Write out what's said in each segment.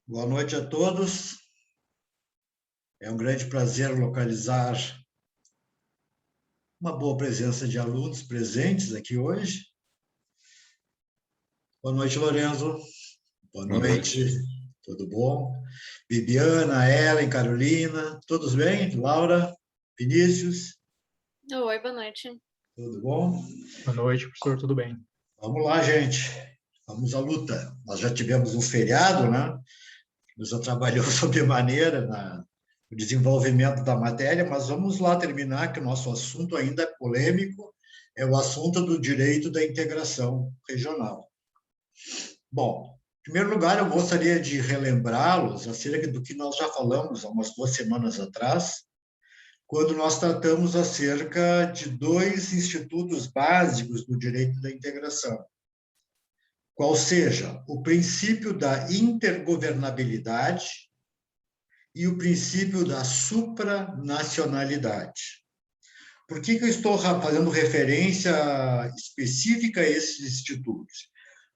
Boa noite a todos. É um grande prazer localizar uma boa presença de alunos presentes aqui hoje. Boa noite, Lorenzo. Boa Boa noite. noite. Tudo bom? Bibiana, Ellen, Carolina, todos bem? Laura, Vinícius, Oi, boa noite. tudo bom? Boa noite, professor, tudo bem? Vamos lá, gente. Vamos à luta. Nós já tivemos um feriado, né? Nos já trabalhou sobremaneira no desenvolvimento da matéria, mas vamos lá terminar, que o nosso assunto ainda é polêmico, é o assunto do direito da integração regional. Bom, em primeiro lugar, eu gostaria de relembrá-los acerca do que nós já falamos há umas 2 semanas atrás, quando nós tratamos acerca de dois institutos básicos do direito da integração, qual seja o princípio da intergovernabilidade e o princípio da supranacionalidade. Por que eu estou fazendo referência específica a esses institutos?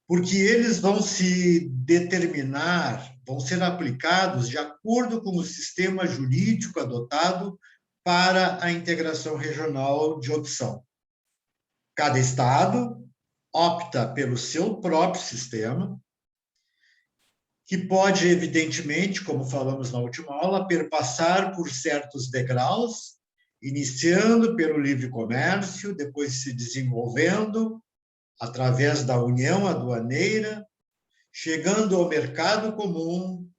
Porque eles vão se determinar, vão ser aplicados de acordo com o sistema jurídico adotado para a integração regional de opção. Cada estado opta pelo seu próprio sistema, que pode, evidentemente, como falamos na última aula, perpassar por certos degraus, iniciando pelo livre comércio, depois se desenvolvendo através da união aduaneira, chegando ao mercado comum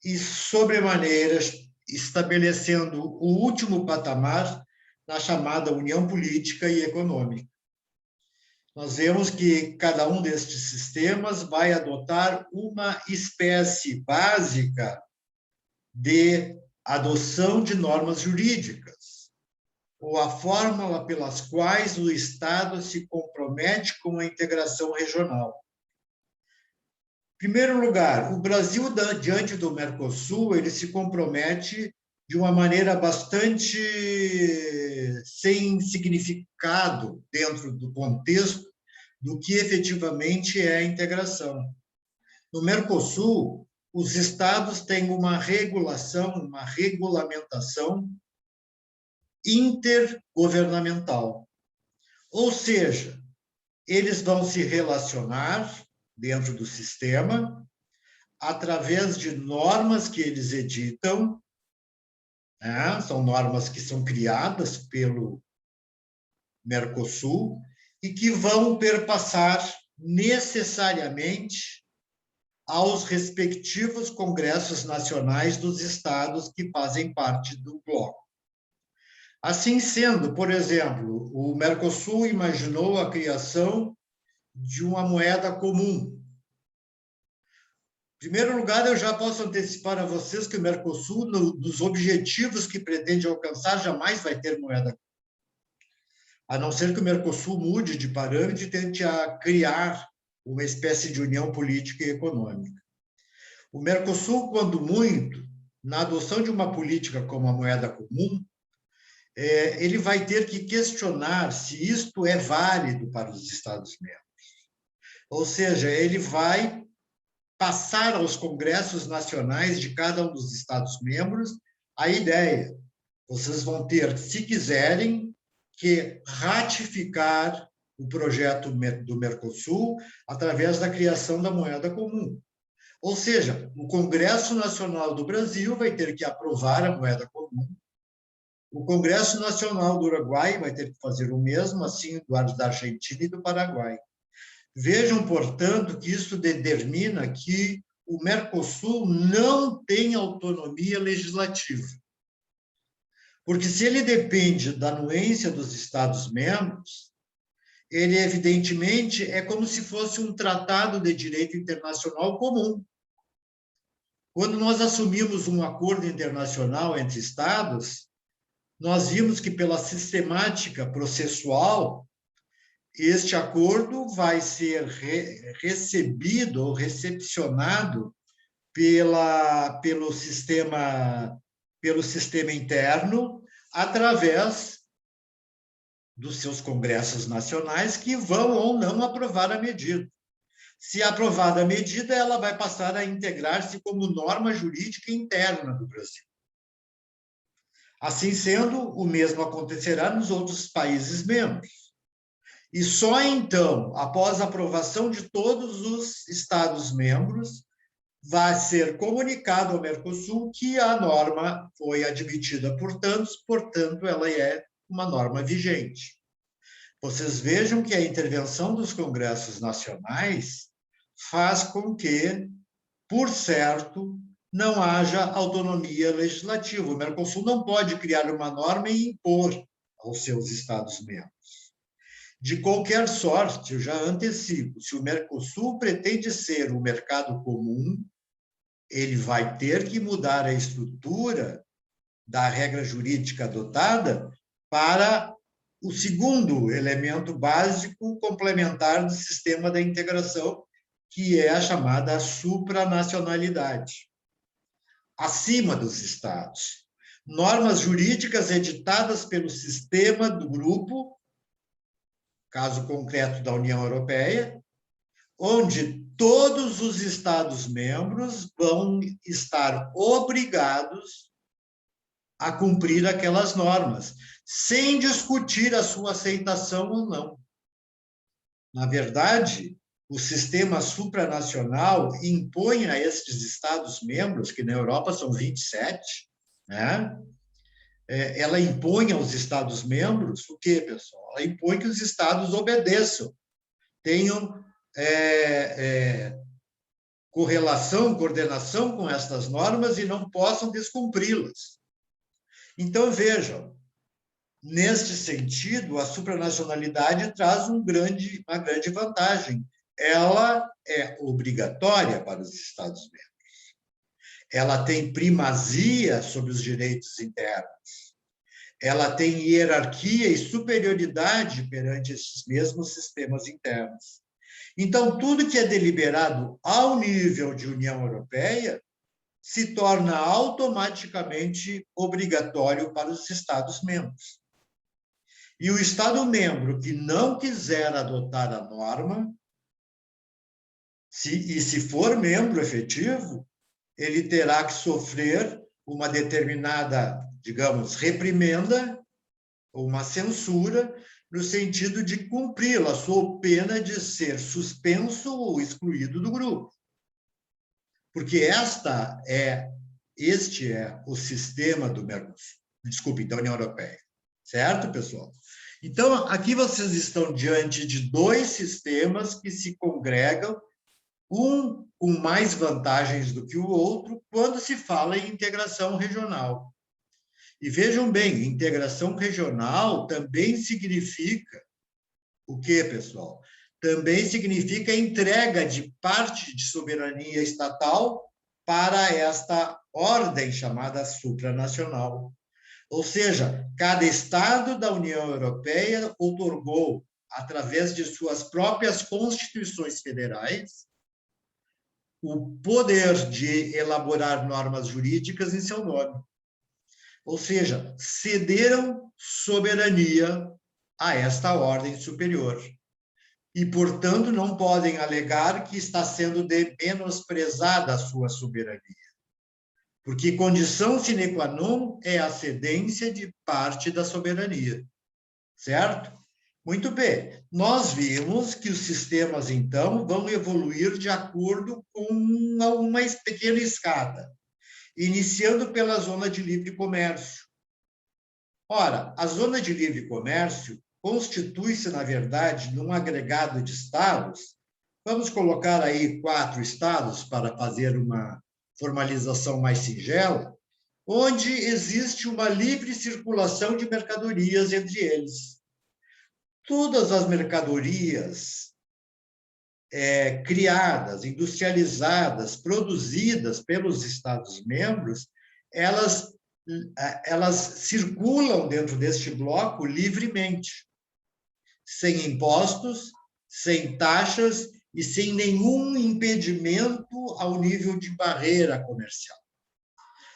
e, sobremaneira, estabelecendo o último patamar na chamada união política e econômica. Nós vemos que cada um destes sistemas vai adotar uma espécie básica de adoção de normas jurídicas, ou a fórmula pelas quais o Estado se compromete com a integração regional. Em primeiro lugar, o Brasil, diante do Mercosul, ele se compromete de uma maneira bastante sem significado dentro do contexto do que efetivamente é a integração. No Mercosul, os estados têm uma regulação, uma regulamentação intergovernamental. Ou seja, eles vão se relacionar dentro do sistema através de normas que eles editam, né? São normas que são criadas pelo Mercosul e que vão perpassar necessariamente aos respectivos congressos nacionais dos estados que fazem parte do bloco. Assim sendo, por exemplo, o Mercosul imaginou a criação de uma moeda comum. Em primeiro lugar, eu já posso antecipar a vocês que o Mercosul, nos objetivos que pretende alcançar, jamais vai ter moeda comum, a não ser que o Mercosul mude de parâmetro e tente criar uma espécie de união política e econômica. O Mercosul, quando muito, na adoção de uma política como a moeda comum, ele vai ter que questionar se isto é válido para os Estados-membros. Ou seja, ele vai passar aos congressos nacionais de cada um dos Estados-membros a ideia. Vocês vão ter, se quiserem, que ratificar o projeto do Mercosul através da criação da moeda comum. Ou seja, o Congresso Nacional do Brasil vai ter que aprovar a moeda comum, o Congresso Nacional do Uruguai vai ter que fazer o mesmo, assim do da Argentina e do Paraguai. Vejam, portanto, que isso determina que o Mercosul não tem autonomia legislativa. Porque se ele depende da anuência dos Estados-membros, ele, evidentemente, é como se fosse um tratado de direito internacional comum. Quando nós assumimos um acordo internacional entre Estados, nós vimos que, pela sistemática processual, este acordo vai ser recebido ou recepcionado pelo sistema interno, através dos seus congressos nacionais, que vão ou não aprovar a medida. Se aprovada a medida, ela vai passar a integrar-se como norma jurídica interna do Brasil. Assim sendo, o mesmo acontecerá nos outros países membros. E só então, após a aprovação de todos os Estados-membros, vai ser comunicado ao Mercosul que a norma foi admitida por tantos, portanto, ela é uma norma vigente. Vocês vejam que a intervenção dos congressos nacionais faz com que, por certo, não haja autonomia legislativa. O Mercosul não pode criar uma norma e impor aos seus Estados-membros. De qualquer sorte, eu já antecipo, se o Mercosul pretende ser um mercado comum, ele vai ter que mudar a estrutura da regra jurídica adotada para o segundo elemento básico complementar do sistema da integração, que é a chamada supranacionalidade. Acima dos Estados. Normas jurídicas editadas pelo sistema do grupo, caso concreto da União Europeia, onde todos os Estados-membros vão estar obrigados a cumprir aquelas normas, sem discutir a sua aceitação ou não. Na verdade, o sistema supranacional impõe a estes Estados-membros, que na Europa são 27, né? Ela impõe aos Estados-membros o quê, pessoal? Ela impõe que os Estados obedeçam, tenham correlação, coordenação com estas normas e não possam descumpri-las. Então, vejam, neste sentido, a supranacionalidade traz uma grande vantagem. Ela é obrigatória para os Estados-membros. Ela tem primazia sobre os direitos internos. Ela tem hierarquia e superioridade perante esses mesmos sistemas internos. Então, tudo que é deliberado ao nível de União Europeia se torna automaticamente obrigatório para os Estados-membros. E o Estado-membro que não quiser adotar a norma, se for membro efetivo, ele terá que sofrer uma determinada, digamos, reprimenda, ou uma censura, no sentido de cumpri-la, sob pena de ser suspenso ou excluído do grupo. Porque este é o sistema do Mercosul, desculpe, da União Europeia. Certo, pessoal? Então, aqui vocês estão diante de dois sistemas que se congregam, um com mais vantagens do que o outro, quando se fala em integração regional. E vejam bem, integração regional também significa o quê, pessoal? Também significa entrega de parte de soberania estatal para esta ordem chamada supranacional. Ou seja, cada Estado da União Europeia outorgou, através de suas próprias constituições federais, o poder de elaborar normas jurídicas em seu nome. Ou seja, cederam soberania a esta ordem superior. E, portanto, não podem alegar que está sendo menosprezada a sua soberania. Porque condição sine qua non é a cedência de parte da soberania. Certo? Muito bem. Nós vimos que os sistemas, então, vão evoluir de acordo com uma pequena escada, iniciando pela zona de livre comércio. Ora, a zona de livre comércio constitui-se, na verdade, num agregado de estados. Vamos colocar aí 4 estados para fazer uma formalização mais singela, onde existe uma livre circulação de mercadorias entre eles. Todas as mercadorias criadas, industrializadas, produzidas pelos Estados-membros, elas circulam dentro deste bloco livremente, sem impostos, sem taxas e sem nenhum impedimento ao nível de barreira comercial.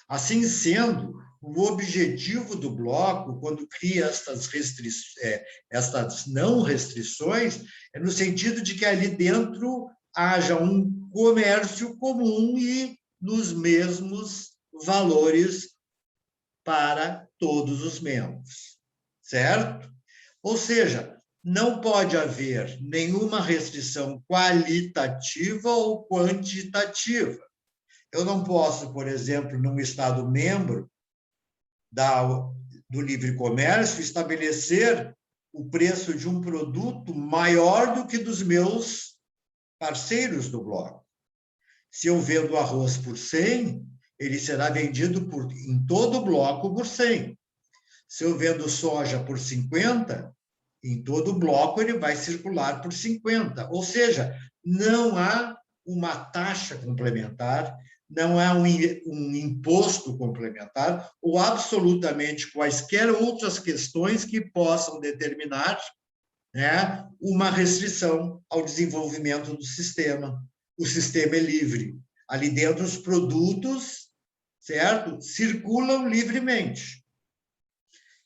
Assim sendo, o objetivo do bloco, quando cria estas não restrições, é no sentido de que ali dentro haja um comércio comum e nos mesmos valores para todos os membros, certo? Ou seja, não pode haver nenhuma restrição qualitativa ou quantitativa. Eu não posso, por exemplo, num Estado membro do livre comércio, estabelecer o preço de um produto maior do que dos meus parceiros do bloco. Se eu vendo arroz por 100, ele será vendido em todo o bloco por 100. Se eu vendo soja por 50, em todo o bloco ele vai circular por 50. Ou seja, não há uma taxa complementar, não há um imposto complementar ou absolutamente quaisquer outras questões que possam determinar, né, uma restrição ao desenvolvimento do sistema. O sistema é livre. Ali dentro, os produtos, certo, circulam livremente.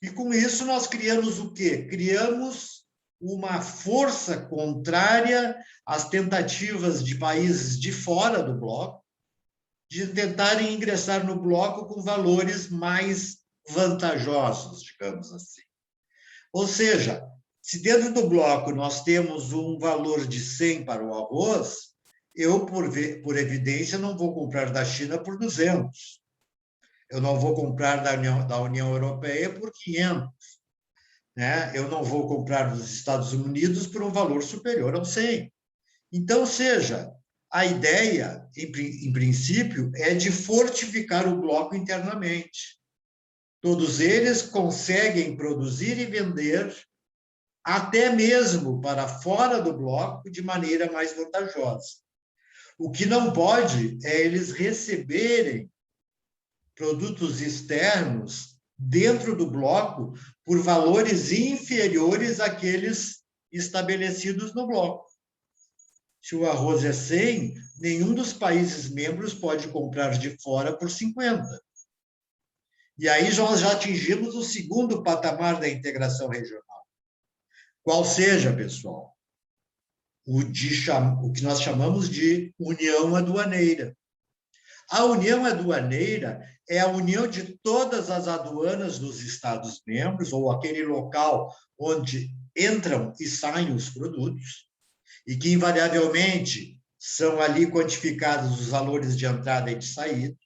E com isso nós criamos o quê? Criamos uma força contrária às tentativas de países de fora do bloco de tentarem ingressar no bloco com valores mais vantajosos, digamos assim. Ou seja, se dentro do bloco nós temos um valor de 100 para o arroz, eu, por evidência, não vou comprar da China por 200. Eu não vou comprar da União Europeia por 500. Né? Eu não vou comprar dos Estados Unidos por um valor superior ao 100. Então, seja, a ideia, em princípio, é de fortificar o bloco internamente. Todos eles conseguem produzir e vender até mesmo para fora do bloco de maneira mais vantajosa. O que não pode é eles receberem produtos externos dentro do bloco por valores inferiores àqueles estabelecidos no bloco. Se o arroz é 100, nenhum dos países membros pode comprar de fora por 50. E aí nós já atingimos o segundo patamar da integração regional. Qual seja, pessoal? O que nós chamamos de união aduaneira. A união aduaneira é a união de todas as aduanas dos Estados-membros, ou aquele local onde entram e saem os produtos, e que invariavelmente são ali quantificados os valores de entrada e de saída,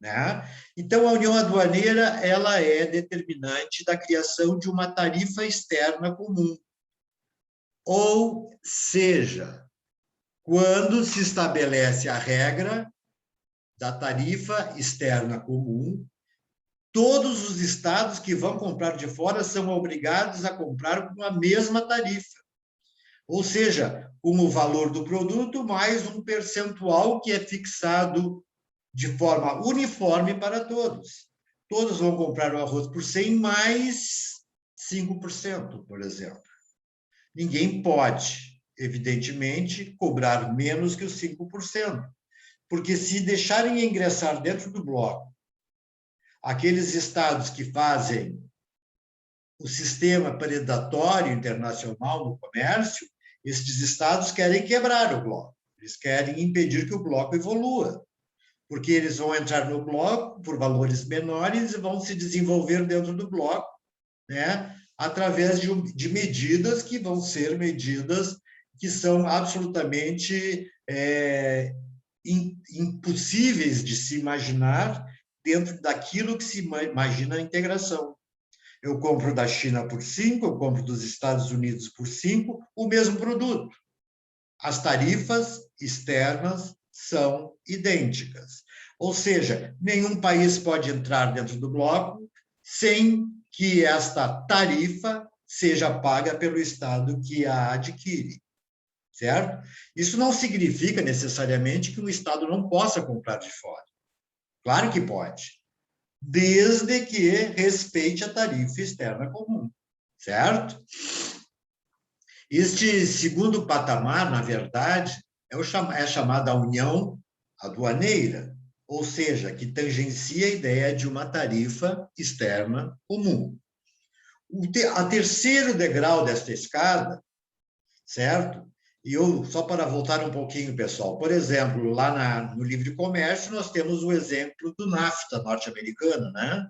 né? Então, a união aduaneira ela é determinante da criação de uma tarifa externa comum. Ou seja, quando se estabelece a regra da tarifa externa comum, todos os estados que vão comprar de fora são obrigados a comprar com a mesma tarifa. Ou seja, com o valor do produto mais um percentual que é fixado de forma uniforme para todos. Todos vão comprar o arroz por 100 mais 5%, por exemplo. Ninguém pode, evidentemente, cobrar menos que os 5%, porque se deixarem ingressar dentro do bloco aqueles estados que fazem o sistema predatório internacional no comércio, estes estados querem quebrar o bloco, eles querem impedir que o bloco evolua, porque eles vão entrar no bloco por valores menores e vão se desenvolver dentro do bloco, né, através de medidas que vão ser medidas que são absolutamente impossíveis de se imaginar dentro daquilo que se imagina a integração. Eu compro da China por 5, eu compro dos Estados Unidos por 5, o mesmo produto. As tarifas externas são idênticas. Ou seja, nenhum país pode entrar dentro do bloco sem que esta tarifa seja paga pelo Estado que a adquire, certo? Isso não significa necessariamente que o Estado não possa comprar de fora. Claro que pode, desde que respeite a tarifa externa comum, certo? Este segundo patamar, na verdade, é a chamada união aduaneira, ou seja, que tangencia a ideia de uma tarifa externa comum. A terceiro degrau desta escada, certo? E só para voltar um pouquinho, pessoal, por exemplo, lá no livre comércio, nós temos o exemplo do NAFTA norte-americano, né?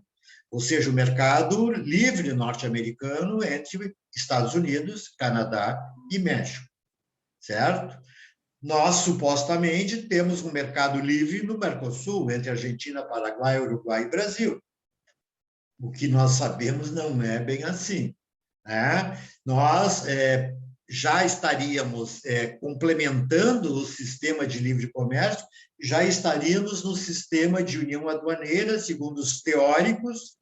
Ou seja, o mercado livre norte-americano entre Estados Unidos, Canadá e México, certo? Nós, supostamente, temos um mercado livre no Mercosul, entre Argentina, Paraguai, Uruguai e Brasil. O que nós sabemos não é bem assim, né? Nós já estaríamos complementando o sistema de livre comércio, já estaríamos no sistema de união aduaneira, segundo os teóricos,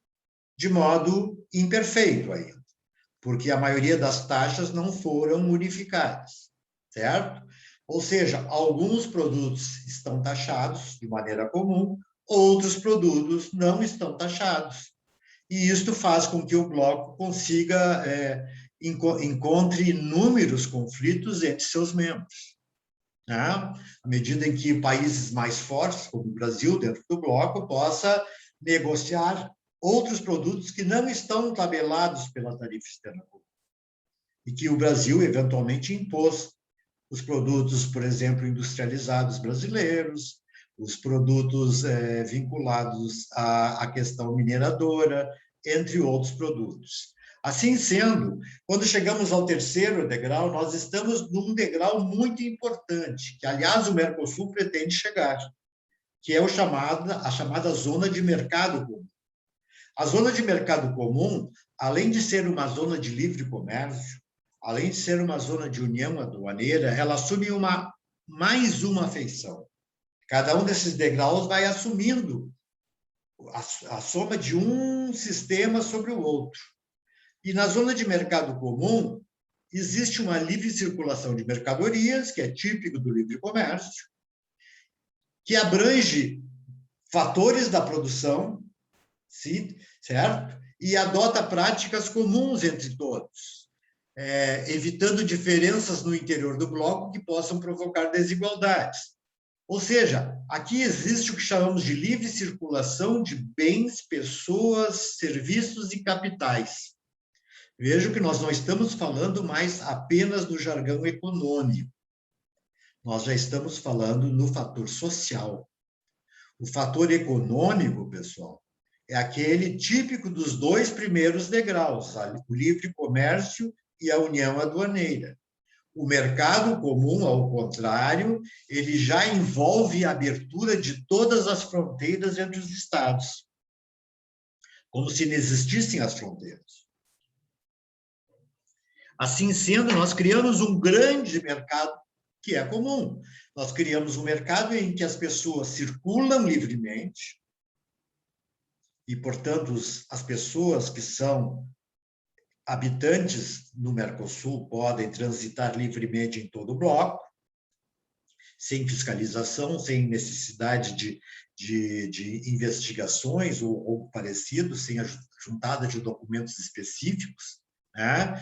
de modo imperfeito ainda, porque a maioria das taxas não foram unificadas, certo? Ou seja, alguns produtos estão taxados de maneira comum, outros produtos não estão taxados. E isto faz com que o bloco consiga encontre inúmeros conflitos entre seus membros, né? À medida em que países mais fortes, como o Brasil, dentro do bloco, possa negociar outros produtos que não estão tabelados pela tarifa externa comum, e que o Brasil eventualmente impôs os produtos, por exemplo, industrializados brasileiros, os produtos vinculados à questão mineradora, entre outros produtos. Assim sendo, quando chegamos ao terceiro degrau, nós estamos num degrau muito importante, que, aliás, o Mercosul pretende chegar, que é a chamada zona de mercado comum. A zona de mercado comum, além de ser uma zona de livre comércio, além de ser uma zona de união aduaneira, ela assume mais uma feição. Cada um desses degraus vai assumindo a soma de um sistema sobre o outro. E na zona de mercado comum, existe uma livre circulação de mercadorias, que é típico do livre comércio, que abrange fatores da produção, certo? E adota práticas comuns entre todos, evitando diferenças no interior do bloco que possam provocar desigualdades. Ou seja, aqui existe o que chamamos de livre circulação de bens, pessoas, serviços e capitais. Veja que nós não estamos falando mais apenas do jargão econômico. Nós já estamos falando no fator social. O fator econômico, pessoal, é aquele típico dos dois primeiros degraus, o livre comércio e a união aduaneira. O mercado comum, ao contrário, ele já envolve a abertura de todas as fronteiras entre os estados, como se não existissem as fronteiras. Assim sendo, nós criamos um grande mercado que é comum. Nós criamos um mercado em que as pessoas circulam livremente e, portanto, as pessoas que são habitantes no Mercosul podem transitar livremente em todo o bloco, sem fiscalização, sem necessidade de investigações ou parecido, sem a juntada de documentos específicos, né?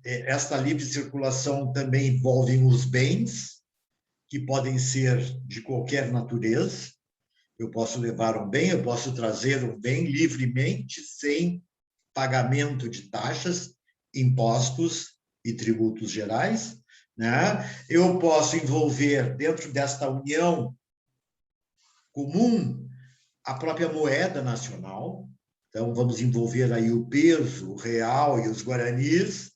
Esta livre circulação também envolve os bens, que podem ser de qualquer natureza. Eu posso levar um bem, eu posso trazer um bem livremente, sem pagamento de taxas, impostos e tributos gerais, né? Eu posso envolver dentro desta união comum a própria moeda nacional. Então, vamos envolver aí o peso, o real e os guaranis,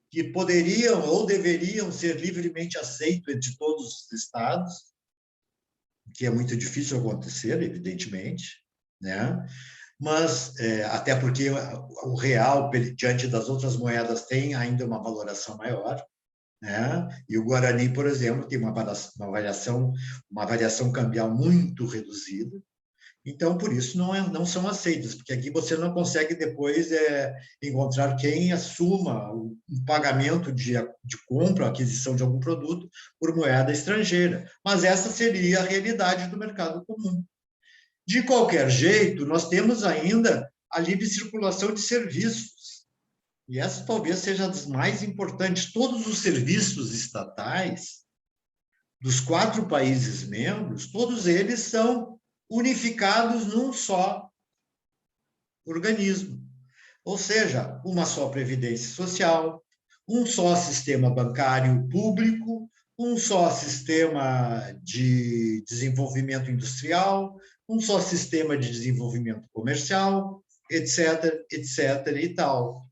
que poderiam ou deveriam ser livremente aceitos entre todos os estados, que é muito difícil acontecer, evidentemente, né? Mas, até porque o real, diante das outras moedas, tem ainda uma valoração maior, né? E o Guarani, por exemplo, tem uma variação cambial muito reduzida. Então, por isso, não são aceitos, porque aqui você não consegue depois encontrar quem assuma o pagamento de compra, aquisição de algum produto por moeda estrangeira. Mas essa seria a realidade do mercado comum. De qualquer jeito, nós temos ainda a livre circulação de serviços. E essa talvez seja das mais importantes. Todos os serviços estatais dos 4 países membros, todos eles são unificados num só organismo. Ou seja, uma só previdência social, um só sistema bancário público, um só sistema de desenvolvimento industrial, um só sistema de desenvolvimento comercial, etc., etc. e tal.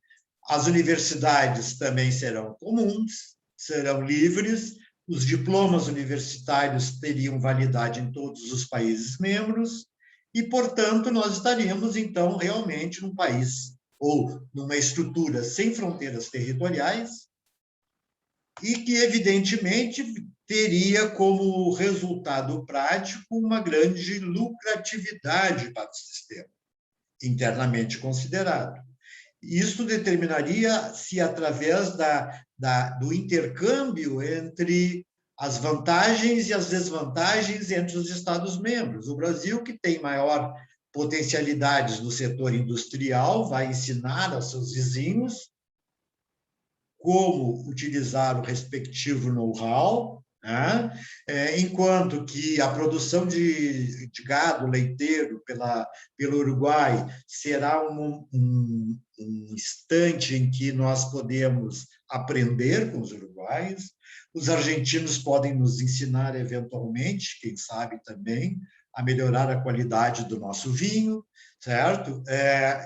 As universidades também serão comuns, serão livres, os diplomas universitários teriam validade em todos os países membros, e, portanto, nós estaríamos, então, realmente num país ou numa estrutura sem fronteiras territoriais e que, evidentemente, teria como resultado prático uma grande lucratividade para o sistema, internamente considerado. Isso determinaria se através do intercâmbio entre as vantagens e as desvantagens entre os Estados-membros. O Brasil, que tem maior potencialidades no setor industrial, vai ensinar aos seus vizinhos como utilizar o respectivo know-how, né? Enquanto que a produção de gado leiteiro pelo Uruguai será um instante em que nós podemos aprender com os uruguaios, os argentinos podem nos ensinar eventualmente, quem sabe também, a melhorar a qualidade do nosso vinho, certo?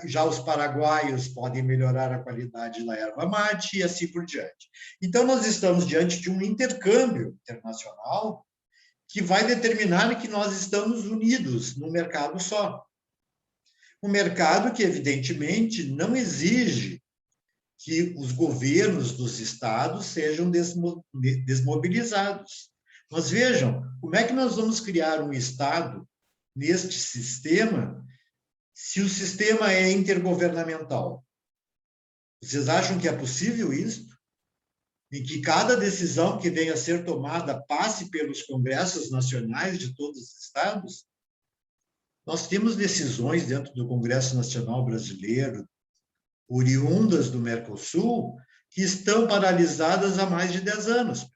Já os paraguaios podem melhorar a qualidade da erva mate e assim por diante. Então, nós estamos diante de um intercâmbio internacional que vai determinar que nós estamos unidos num mercado só. Um mercado que, evidentemente, não exige que os governos dos estados sejam desmobilizados. Mas vejam, como é que nós vamos criar um estado neste sistema se o sistema é intergovernamental? Vocês acham que é possível isso? Em que cada decisão que venha a ser tomada passe pelos congressos nacionais de todos os estados? Nós temos decisões dentro do Congresso Nacional Brasileiro, oriundas do Mercosul, que estão paralisadas há mais de 10 anos.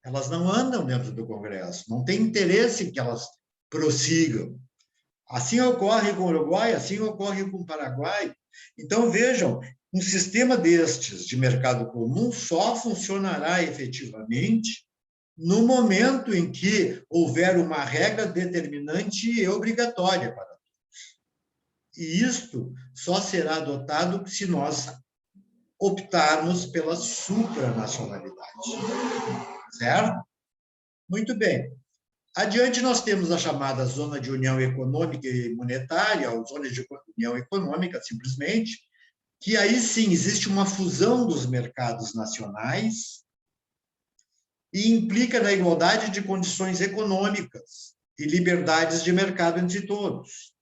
Elas não andam dentro do Congresso, não tem interesse que elas prossigam. Assim ocorre com o Uruguai, assim ocorre com o Paraguai. Então, vejam, um sistema destes de mercado comum só funcionará efetivamente no momento em que houver uma regra determinante e obrigatória para todos. E isto só será adotado se nós optarmos pela supranacionalidade. Certo? Muito bem. Adiante, nós temos a chamada Zona de União Econômica e Monetária, ou Zona de União Econômica, simplesmente, que aí sim existe uma fusão dos mercados nacionais e implica na igualdade de condições econômicas e liberdades de mercado entre todos.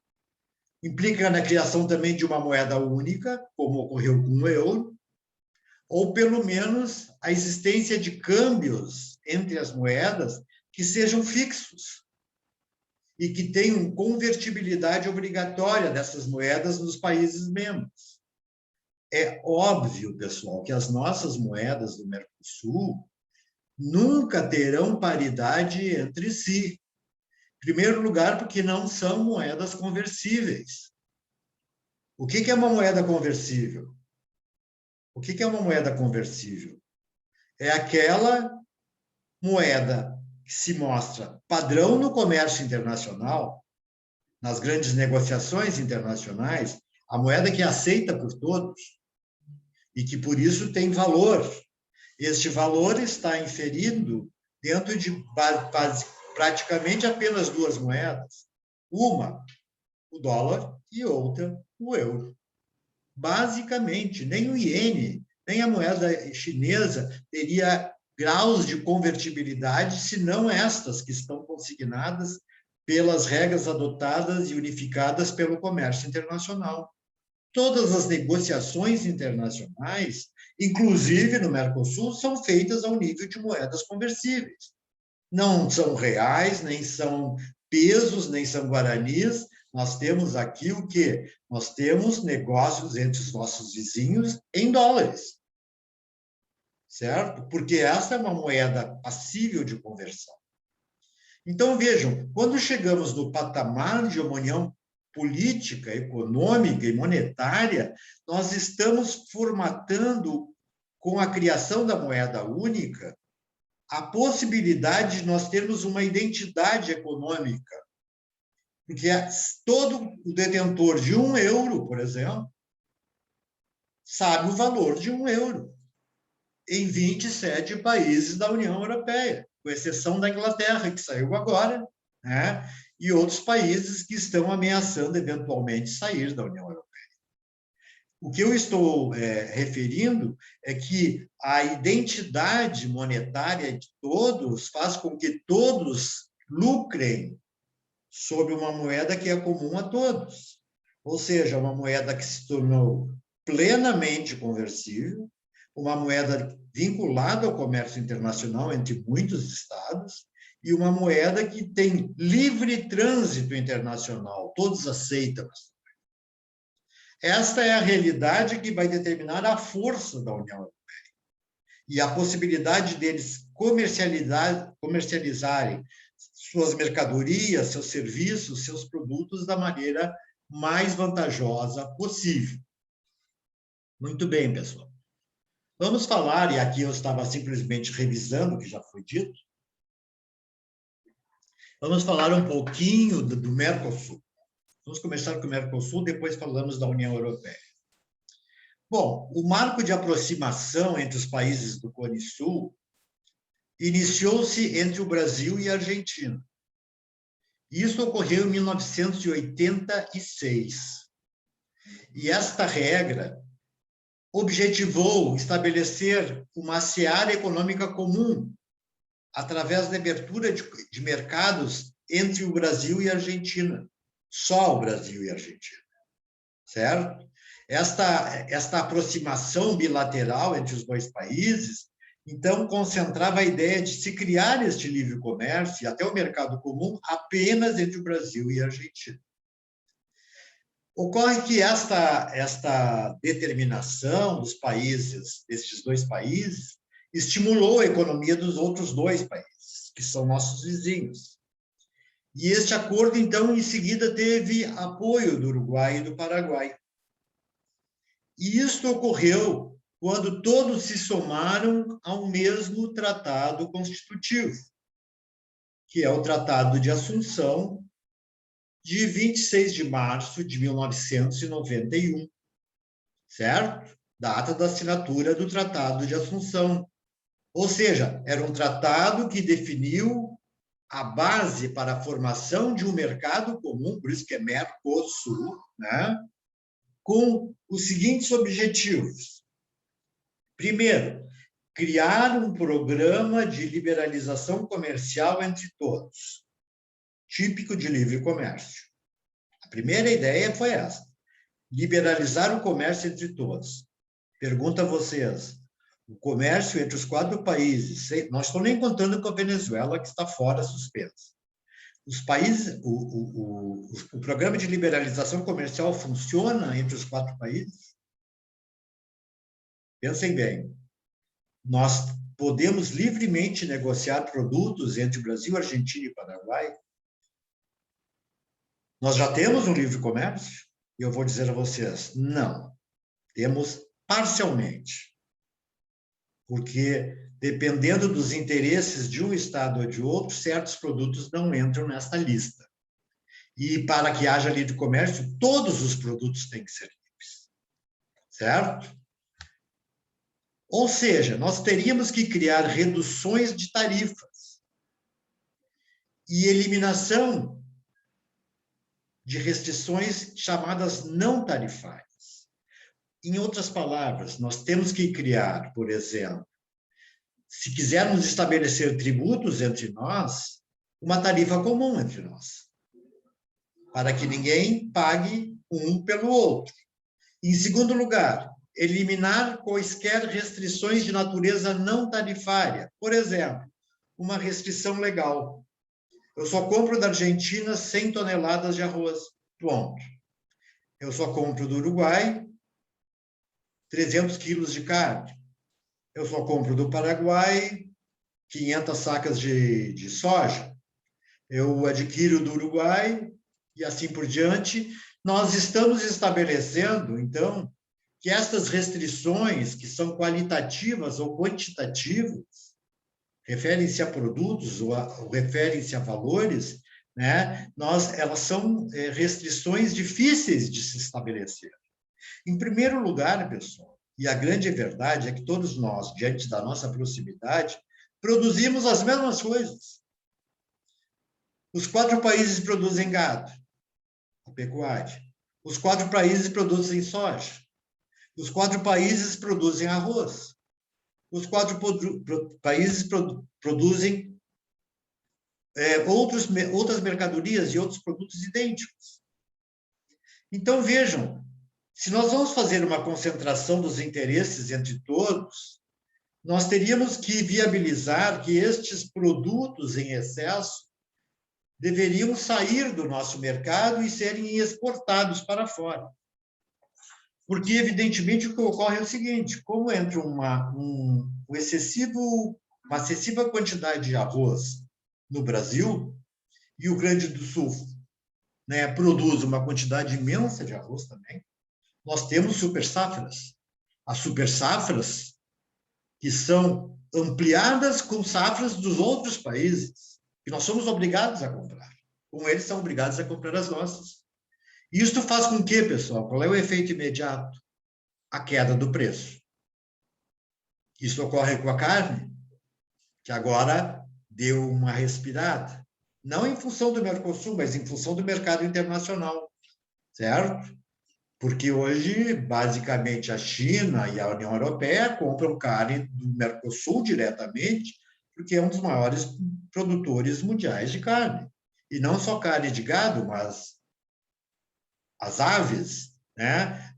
Implica na criação também de uma moeda única, como ocorreu com o euro, ou pelo menos a existência de câmbios entre as moedas que sejam fixos e que tenham convertibilidade obrigatória dessas moedas nos países membros. É óbvio, pessoal, que as nossas moedas do Mercosul nunca terão paridade entre si. Em primeiro lugar, porque não são moedas conversíveis. O que é uma moeda conversível? O que é uma moeda conversível? É aquela moeda que se mostra padrão no comércio internacional, nas grandes negociações internacionais, a moeda que é aceita por todos e que, por isso, tem valor. Este valor está inferido dentro de praticamente apenas duas moedas. Uma, o dólar, e outra, o euro. Basicamente, nem o iene, nem a moeda chinesa teria graus de convertibilidade, se não estas que estão consignadas pelas regras adotadas e unificadas pelo comércio internacional. Todas as negociações internacionais, inclusive no Mercosul, são feitas ao nível de moedas conversíveis. Não são reais, nem são pesos, nem são guaranis. Nós temos aqui o quê? Nós temos negócios entre os nossos vizinhos em dólares, certo? Porque essa é uma moeda passível de conversão. Então, vejam, quando chegamos no patamar de uma união política, econômica e monetária, nós estamos formatando com a criação da moeda única, a possibilidade de nós termos uma identidade econômica. Porque todo o detentor de €1, por exemplo, sabe o valor de €1 em 27 países da União Europeia, com exceção da Inglaterra, que saiu agora, né? E outros países que estão ameaçando eventualmente sair da União Europeia. O que eu estou referindo é que a identidade monetária de todos faz com que todos lucrem sob uma moeda que é comum a todos. Ou seja, uma moeda que se tornou plenamente conversível, uma moeda vinculada ao comércio internacional entre muitos estados e uma moeda que tem livre trânsito internacional, todos aceitam. Esta é a realidade que vai determinar a força da União Europeia e a possibilidade deles comercializarem suas mercadorias, seus serviços, seus produtos da maneira mais vantajosa possível. Muito bem, pessoal. Vamos falar, e aqui eu estava simplesmente revisando o que já foi dito, vamos falar um pouquinho do Mercosul. Vamos começar com o Mercosul, depois falamos da União Europeia. Bom, o marco de aproximação entre os países do Cone Sul iniciou-se entre o Brasil e a Argentina. Isso ocorreu em 1986. E esta regra objetivou estabelecer uma seara econômica comum através da abertura de mercados entre o Brasil e a Argentina. Só o Brasil e a Argentina, certo? Esta aproximação bilateral entre os dois países, então, concentrava a ideia de se criar este livre comércio e até o mercado comum apenas entre o Brasil e a Argentina. Ocorre que esta determinação dos países, destes dois países, estimulou a economia dos outros dois países, que são nossos vizinhos. E este acordo, então, em seguida, teve apoio do Uruguai e do Paraguai. E isto ocorreu quando todos se somaram ao mesmo tratado constitutivo, que é o Tratado de Assunção, de 26 de março de 1991, certo? Data da assinatura do Tratado de Assunção. Ou seja, era um tratado que definiu a base para a formação de um mercado comum, por isso que é Mercosul, né? Com os seguintes objetivos. Primeiro, criar um programa de liberalização comercial entre todos, típico de livre comércio. A primeira ideia foi essa, liberalizar o comércio entre todos. Pergunto a vocês, o comércio entre os 4 países, não estou nem contando com a Venezuela, que está fora suspensa. Os países, o programa de liberalização comercial funciona entre os 4 países? Pensem bem, nós podemos livremente negociar produtos entre o Brasil, Argentina e Paraguai? Nós já temos um livre comércio? E eu vou dizer a vocês, não. Temos parcialmente. Porque, dependendo dos interesses de um Estado ou de outro, certos produtos não entram nesta lista. E para que haja livre comércio, todos os produtos têm que ser livres. Certo? Ou seja, nós teríamos que criar reduções de tarifas e eliminação de restrições chamadas não tarifárias. Em outras palavras, nós temos que criar, por exemplo, se quisermos estabelecer tributos entre nós, uma tarifa comum entre nós, para que ninguém pague um pelo outro. Em segundo lugar, eliminar quaisquer restrições de natureza não tarifária. Por exemplo, uma restrição legal. Eu só compro da Argentina 100 toneladas de arroz. Pronto. Eu só compro do Uruguai 300 quilos de carne. Eu só compro do Paraguai 500 sacas de soja. Eu adquiro do Uruguai e assim por diante. Nós estamos estabelecendo, então, que estas restrições, que são qualitativas ou quantitativas, referem-se a produtos ou referem-se a valores, né? Elas são restrições difíceis de se estabelecer. Em primeiro lugar, pessoal, e a grande verdade é que todos nós, diante da nossa proximidade, produzimos as mesmas coisas. Os 4 países produzem gado, a pecuária. Os 4 países produzem soja. Os 4 países produzem arroz. Os 4 países produzem outras mercadorias e outros produtos idênticos. Então, vejam, se nós vamos fazer uma concentração dos interesses entre todos, nós teríamos que viabilizar que estes produtos em excesso deveriam sair do nosso mercado e serem exportados para fora. Porque, evidentemente, o que ocorre é o seguinte, como entra uma excessiva quantidade de arroz no Brasil, e o Rio Grande do Sul, né, produz uma quantidade imensa de arroz também, nós temos super safras. As super safras que são ampliadas com safras dos outros países, que nós somos obrigados a comprar, como eles são obrigados a comprar as nossas. E isso faz com que, pessoal, qual é o efeito imediato? A queda do preço. Isso ocorre com a carne, que agora deu uma respirada, não em função do Mercosul, mas em função do mercado internacional, certo? Porque hoje, basicamente, a China e a União Europeia compram carne do Mercosul diretamente, porque é um dos maiores produtores mundiais de carne. E não só carne de gado, mas as aves, né?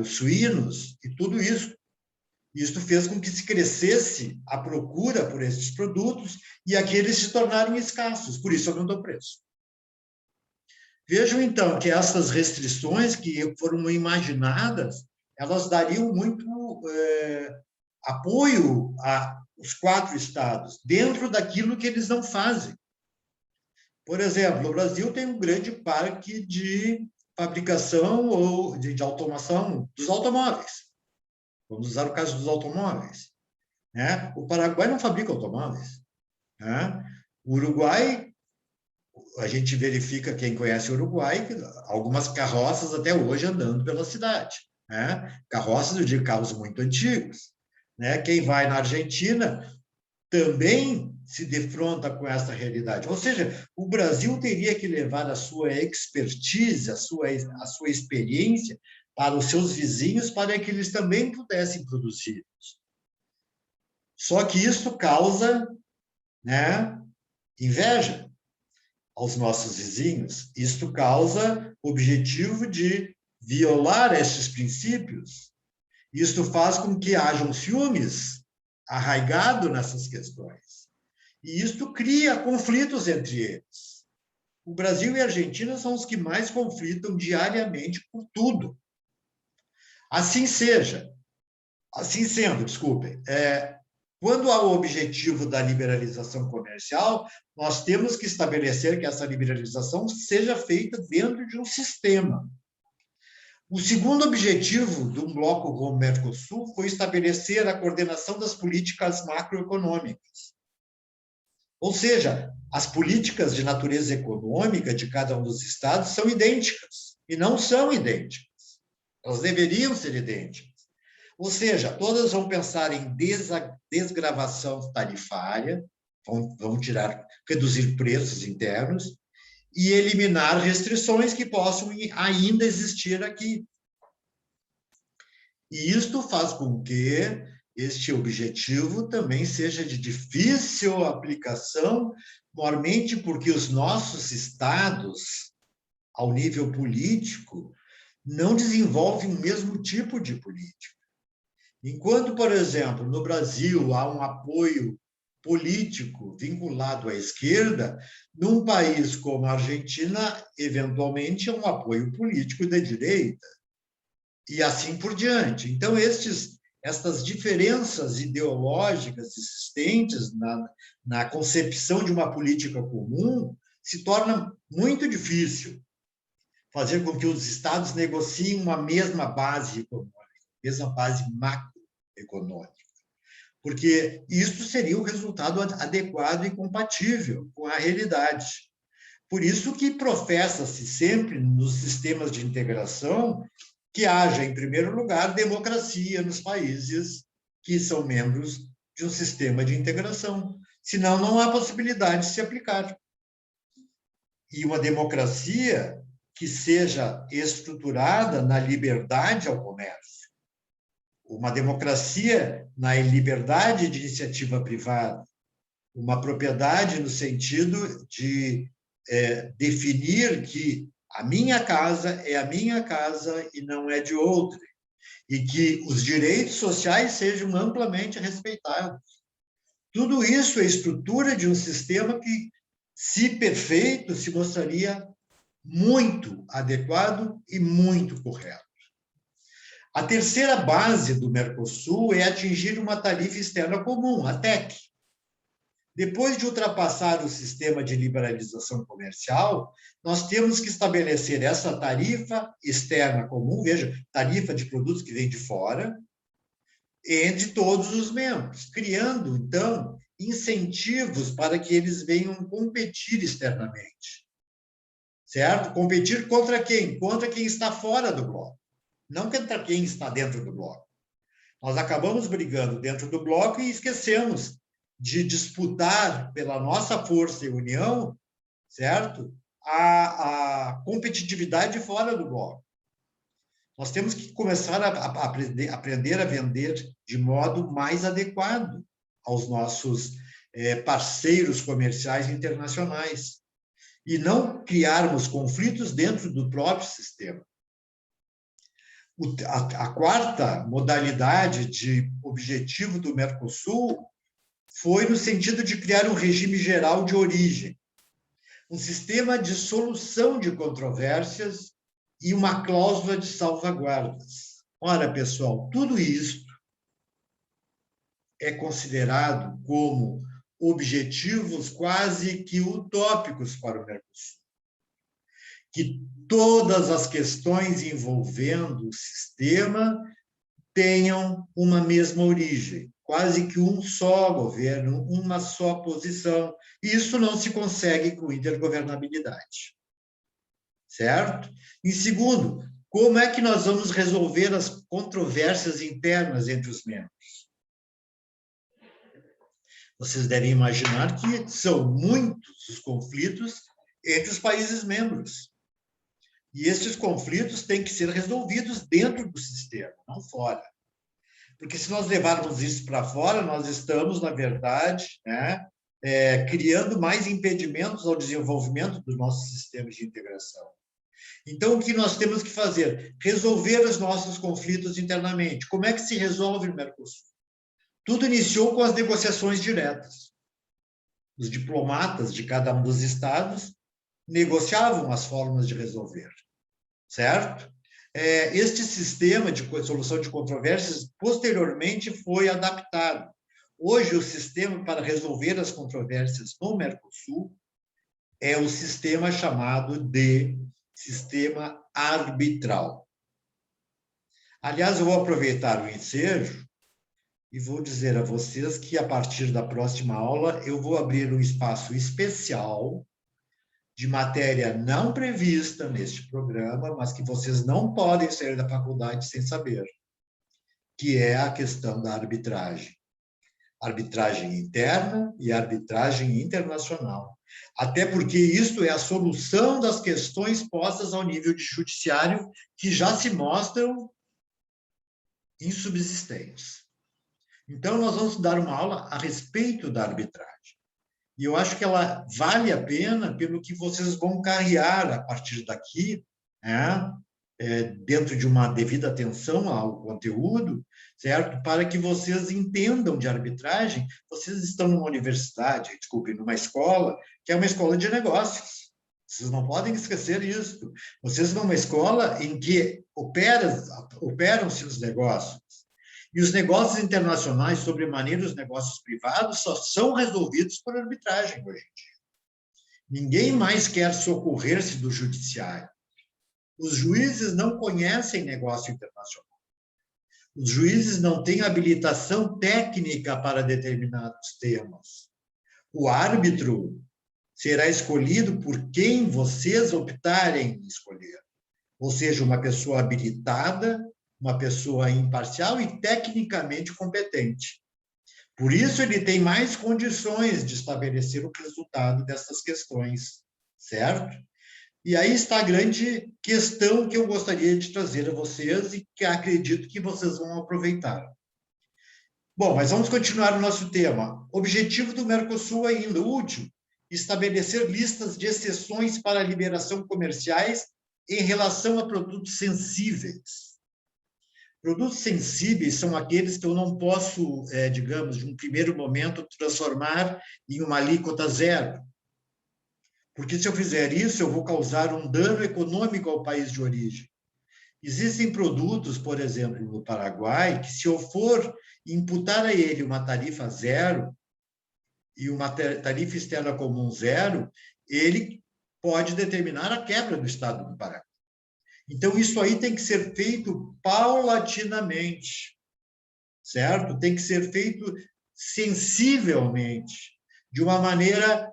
Os suínos e tudo isso. Isso fez com que se crescesse a procura por esses produtos e aqueles se tornaram escassos, por isso aumentou o preço. Vejam, então, que essas restrições que foram imaginadas, elas dariam muito apoio aos 4 estados, dentro daquilo que eles não fazem. Por exemplo, o Brasil tem um grande parque de fabricação ou de automação dos automóveis. Vamos usar o caso dos automóveis, né? O Paraguai não fabrica automóveis, né? O Uruguai, a gente verifica, quem conhece o Uruguai, algumas carroças até hoje andando pela cidade, né? Carroças, eu digo, carros muito antigos, né? Quem vai na Argentina também se defronta com essa realidade. Ou seja, o Brasil teria que levar a sua expertise, a sua experiência para os seus vizinhos, para que eles também pudessem produzir. Só que isso causa, né, inveja aos nossos vizinhos. Isto causa o objetivo de violar esses princípios. Isto faz com que hajam ciúmes arraigado nessas questões. E isto cria conflitos entre eles. O Brasil e a Argentina são os que mais conflitam diariamente por tudo. Assim seja, assim sendo, desculpem, quando há o objetivo da liberalização comercial, nós temos que estabelecer que essa liberalização seja feita dentro de um sistema. O segundo objetivo do bloco como Mercosul foi estabelecer a coordenação das políticas macroeconômicas. Ou seja, as políticas de natureza econômica de cada um dos estados são idênticas, e não são idênticas. Elas deveriam ser idênticas. Ou seja, todas vão pensar em desgravação tarifária, vão reduzir preços internos e eliminar restrições que possam ainda existir aqui. E isto faz com que este objetivo também seja de difícil aplicação, normalmente porque os nossos estados, ao nível político, não desenvolvem o mesmo tipo de política. Enquanto, por exemplo, no Brasil há um apoio político vinculado à esquerda, num país como a Argentina, eventualmente, é um apoio político da direita, e assim por diante. Então, estas diferenças ideológicas existentes na concepção de uma política comum se torna muito difícil fazer com que os estados negociem uma mesma base econômica. mesma base macroeconômica, porque isso seria o resultado adequado e compatível com a realidade. Por isso que professa-se sempre nos sistemas de integração que haja, em primeiro lugar, democracia nos países que são membros de um sistema de integração. Senão, não há possibilidade de se aplicar. E uma democracia que seja estruturada na liberdade ao comércio, uma democracia na liberdade de iniciativa privada, uma propriedade no sentido de definir que a minha casa é a minha casa e não é de outra, e que os direitos sociais sejam amplamente respeitados. Tudo isso é estrutura de um sistema que, se perfeito, se mostraria muito adequado e muito correto. A terceira base do Mercosul é atingir uma tarifa externa comum, a TEC. Depois de ultrapassar o sistema de liberalização comercial, nós temos que estabelecer essa tarifa externa comum, veja, tarifa de produtos que vêm de fora, entre todos os membros, criando, então, incentivos para que eles venham competir externamente. Certo? Competir contra quem? Contra quem está fora do bloco, não contra quem está dentro do bloco. Nós acabamos brigando dentro do bloco e esquecemos de disputar pela nossa força e união, certo? A competitividade fora do bloco. Nós temos que começar a aprender a vender de modo mais adequado aos nossos parceiros comerciais internacionais e não criarmos conflitos dentro do próprio sistema. A quarta modalidade de objetivo do Mercosul foi no sentido de criar um regime geral de origem, um sistema de solução de controvérsias e uma cláusula de salvaguardas. Ora, pessoal, tudo isso é considerado como objetivos quase que utópicos para o Mercosul. Que todas as questões envolvendo o sistema tenham uma mesma origem, quase que um só governo, uma só posição. Isso não se consegue com intergovernabilidade. Certo? Em segundo, como é que nós vamos resolver as controvérsias internas entre os membros? Vocês devem imaginar que são muitos os conflitos entre os países membros. E esses conflitos têm que ser resolvidos dentro do sistema, não fora. Porque se nós levarmos isso para fora, nós estamos, na verdade, criando mais impedimentos ao desenvolvimento dos nossos sistemas de integração. Então, o que nós temos que fazer? Resolver os nossos conflitos internamente. Como é que se resolve no Mercosul? Tudo iniciou com as negociações diretas. Os diplomatas de cada um dos estados negociavam as formas de resolver, certo? Este sistema de solução de controvérsias, posteriormente, foi adaptado. Hoje, o sistema para resolver as controvérsias no Mercosul é o sistema chamado de sistema arbitral. Aliás, eu vou aproveitar o ensejo e vou dizer a vocês que, a partir da próxima aula, eu vou abrir um espaço especial de matéria não prevista neste programa, mas que vocês não podem sair da faculdade sem saber, que é a questão da arbitragem. Arbitragem interna e arbitragem internacional. Até porque isto é a solução das questões postas ao nível de judiciário que já se mostram insubsistentes. Então, nós vamos dar uma aula a respeito da arbitragem. E eu acho que ela vale a pena pelo que vocês vão carregar a partir daqui, dentro de uma devida atenção ao conteúdo, certo? Para que vocês entendam de arbitragem. Vocês estão numa universidade, desculpe, numa escola, que é uma escola de negócios. Vocês não podem esquecer isso. Vocês estão numa escola em que operam-se os negócios. E os negócios internacionais, sobremaneira os negócios privados, só são resolvidos por arbitragem hoje em dia. Ninguém mais quer socorrer-se do judiciário. Os juízes não conhecem negócio internacional. Os juízes não têm habilitação técnica para determinados temas. O árbitro será escolhido por quem vocês optarem em escolher. Ou seja, uma pessoa habilitada, uma pessoa imparcial e tecnicamente competente. Por isso, ele tem mais condições de estabelecer o resultado dessas questões, certo? E aí está a grande questão que eu gostaria de trazer a vocês e que acredito que vocês vão aproveitar. Bom, mas vamos continuar o nosso tema. Objetivo do Mercosul ainda, o último, estabelecer listas de exceções para liberação comerciais em relação a produtos sensíveis. Produtos sensíveis são aqueles que eu não posso, digamos, de um primeiro momento, transformar em uma alíquota zero. Porque se eu fizer isso, eu vou causar um dano econômico ao país de origem. Existem produtos, por exemplo, no Paraguai, que se eu for imputar a ele uma tarifa zero e uma tarifa externa comum zero, ele pode determinar a quebra do Estado do Paraguai. Então, isso aí tem que ser feito paulatinamente, certo? Tem que ser feito sensivelmente, de uma maneira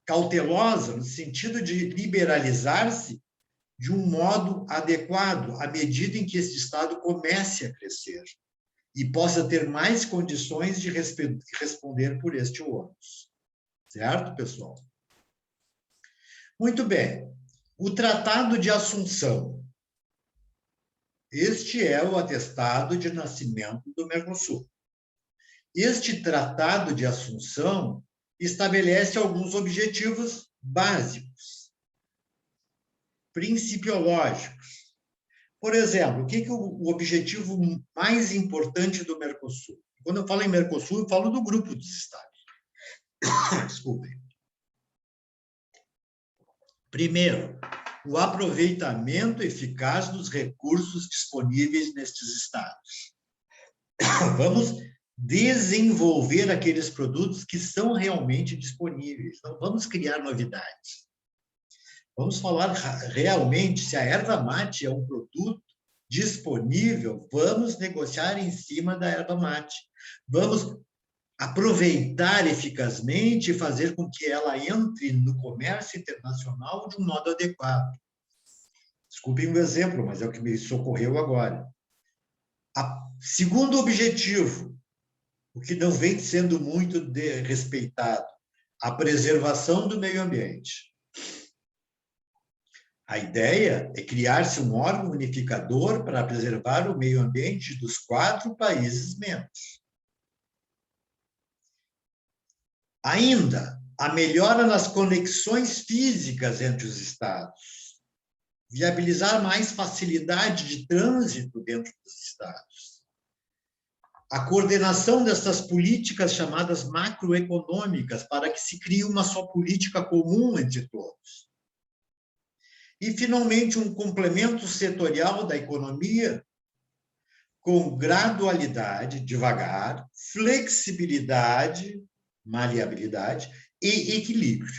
cautelosa, no sentido de liberalizar-se de um modo adequado, à medida em que esse Estado comece a crescer e possa ter mais condições de responder por este ônus. Certo, pessoal? Muito bem. O Tratado de Assunção. Este é o atestado de nascimento do Mercosul. Este Tratado de Assunção estabelece alguns objetivos básicos, principiológicos. Por exemplo, o que é o objetivo mais importante do Mercosul? Quando eu falo em Mercosul, eu falo do grupo dos Estados. Desculpem. Primeiro, o aproveitamento eficaz dos recursos disponíveis nestes Estados. Vamos desenvolver aqueles produtos que são realmente disponíveis. Não vamos criar novidades. Vamos falar realmente se a erva mate é um produto disponível, vamos negociar em cima da erva mate. Vamos aproveitar eficazmente e fazer com que ela entre no comércio internacional de um modo adequado. Desculpem o exemplo, mas é o que me socorreu agora. Segundo objetivo, o que não vem sendo muito respeitado, a preservação do meio ambiente. A ideia é criar-se um órgão unificador para preservar o meio ambiente dos 4 países membros. Ainda, a melhora nas conexões físicas entre os Estados. Viabilizar mais facilidade de trânsito dentro dos Estados. A coordenação dessas políticas chamadas macroeconômicas para que se crie uma só política comum entre todos. E, finalmente, um complemento setorial da economia com gradualidade, devagar, flexibilidade, maleabilidade e equilíbrio.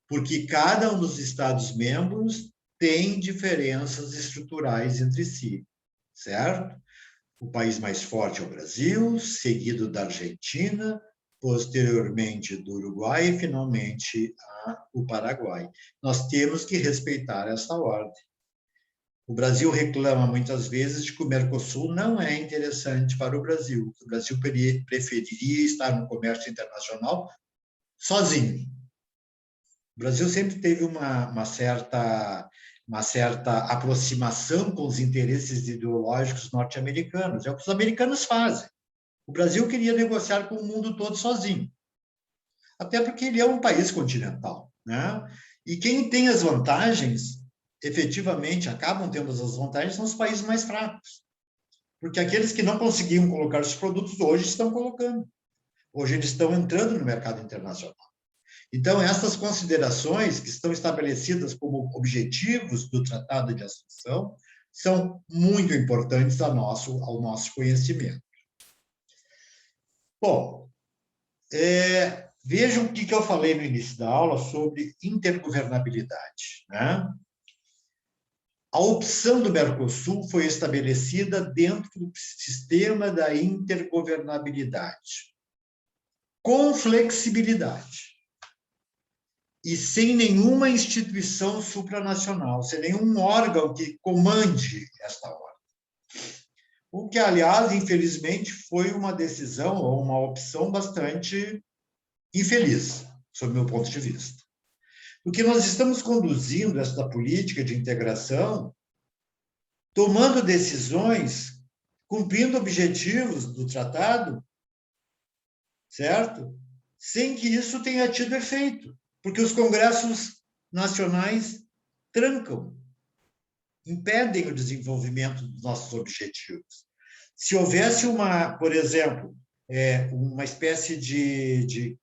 Porque cada um dos Estados-membros tem diferenças estruturais entre si, certo? O país mais forte é o Brasil, seguido da Argentina, posteriormente do Uruguai e, finalmente, o Paraguai. Nós temos que respeitar essa ordem. O Brasil reclama muitas vezes de que o Mercosul não é interessante para o Brasil. O Brasil preferiria estar no comércio internacional sozinho. O Brasil sempre teve uma certa aproximação com os interesses ideológicos norte-americanos. É o que os americanos fazem. O Brasil queria negociar com o mundo todo sozinho. Até porque ele é um país continental, né? E quem tem as vantagens, efetivamente, acabam tendo as vantagens, são os países mais fracos. Porque aqueles que não conseguiam colocar os produtos, hoje estão colocando. Hoje eles estão entrando no mercado internacional. Então, essas considerações que estão estabelecidas como objetivos do Tratado de Assunção são muito importantes ao nosso conhecimento. Bom, vejam o que eu falei no início da aula sobre intergovernabilidade, né? A opção do Mercosul foi estabelecida dentro do sistema da intergovernabilidade, com flexibilidade e sem nenhuma instituição supranacional, sem nenhum órgão que comande esta ordem. O que, aliás, infelizmente, foi uma decisão ou uma opção bastante infeliz, sob o meu ponto de vista. Porque nós estamos conduzindo esta política de integração, tomando decisões, cumprindo objetivos do tratado, certo? Sem que isso tenha tido efeito, porque os congressos nacionais trancam, impedem o desenvolvimento dos nossos objetivos. Se houvesse por exemplo, uma espécie de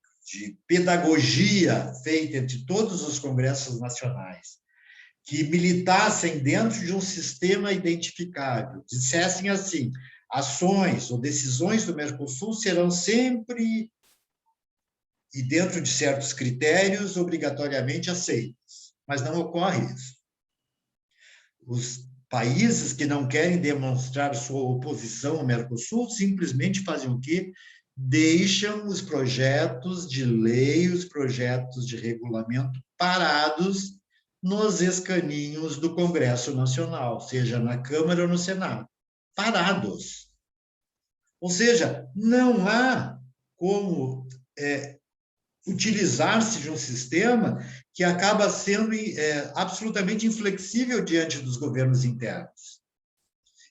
pedagogia feita entre todos os congressos nacionais, que militassem dentro de um sistema identificável, dissessem assim, ações ou decisões do Mercosul serão sempre, e dentro de certos critérios, obrigatoriamente aceitas. Mas não ocorre isso. Os países que não querem demonstrar sua oposição ao Mercosul simplesmente fazem o quê? Deixam os projetos de lei, os projetos de regulamento parados nos escaninhos do Congresso Nacional, seja na Câmara ou no Senado. Parados. Ou seja, não há como utilizar-se de um sistema que acaba sendo absolutamente inflexível diante dos governos internos.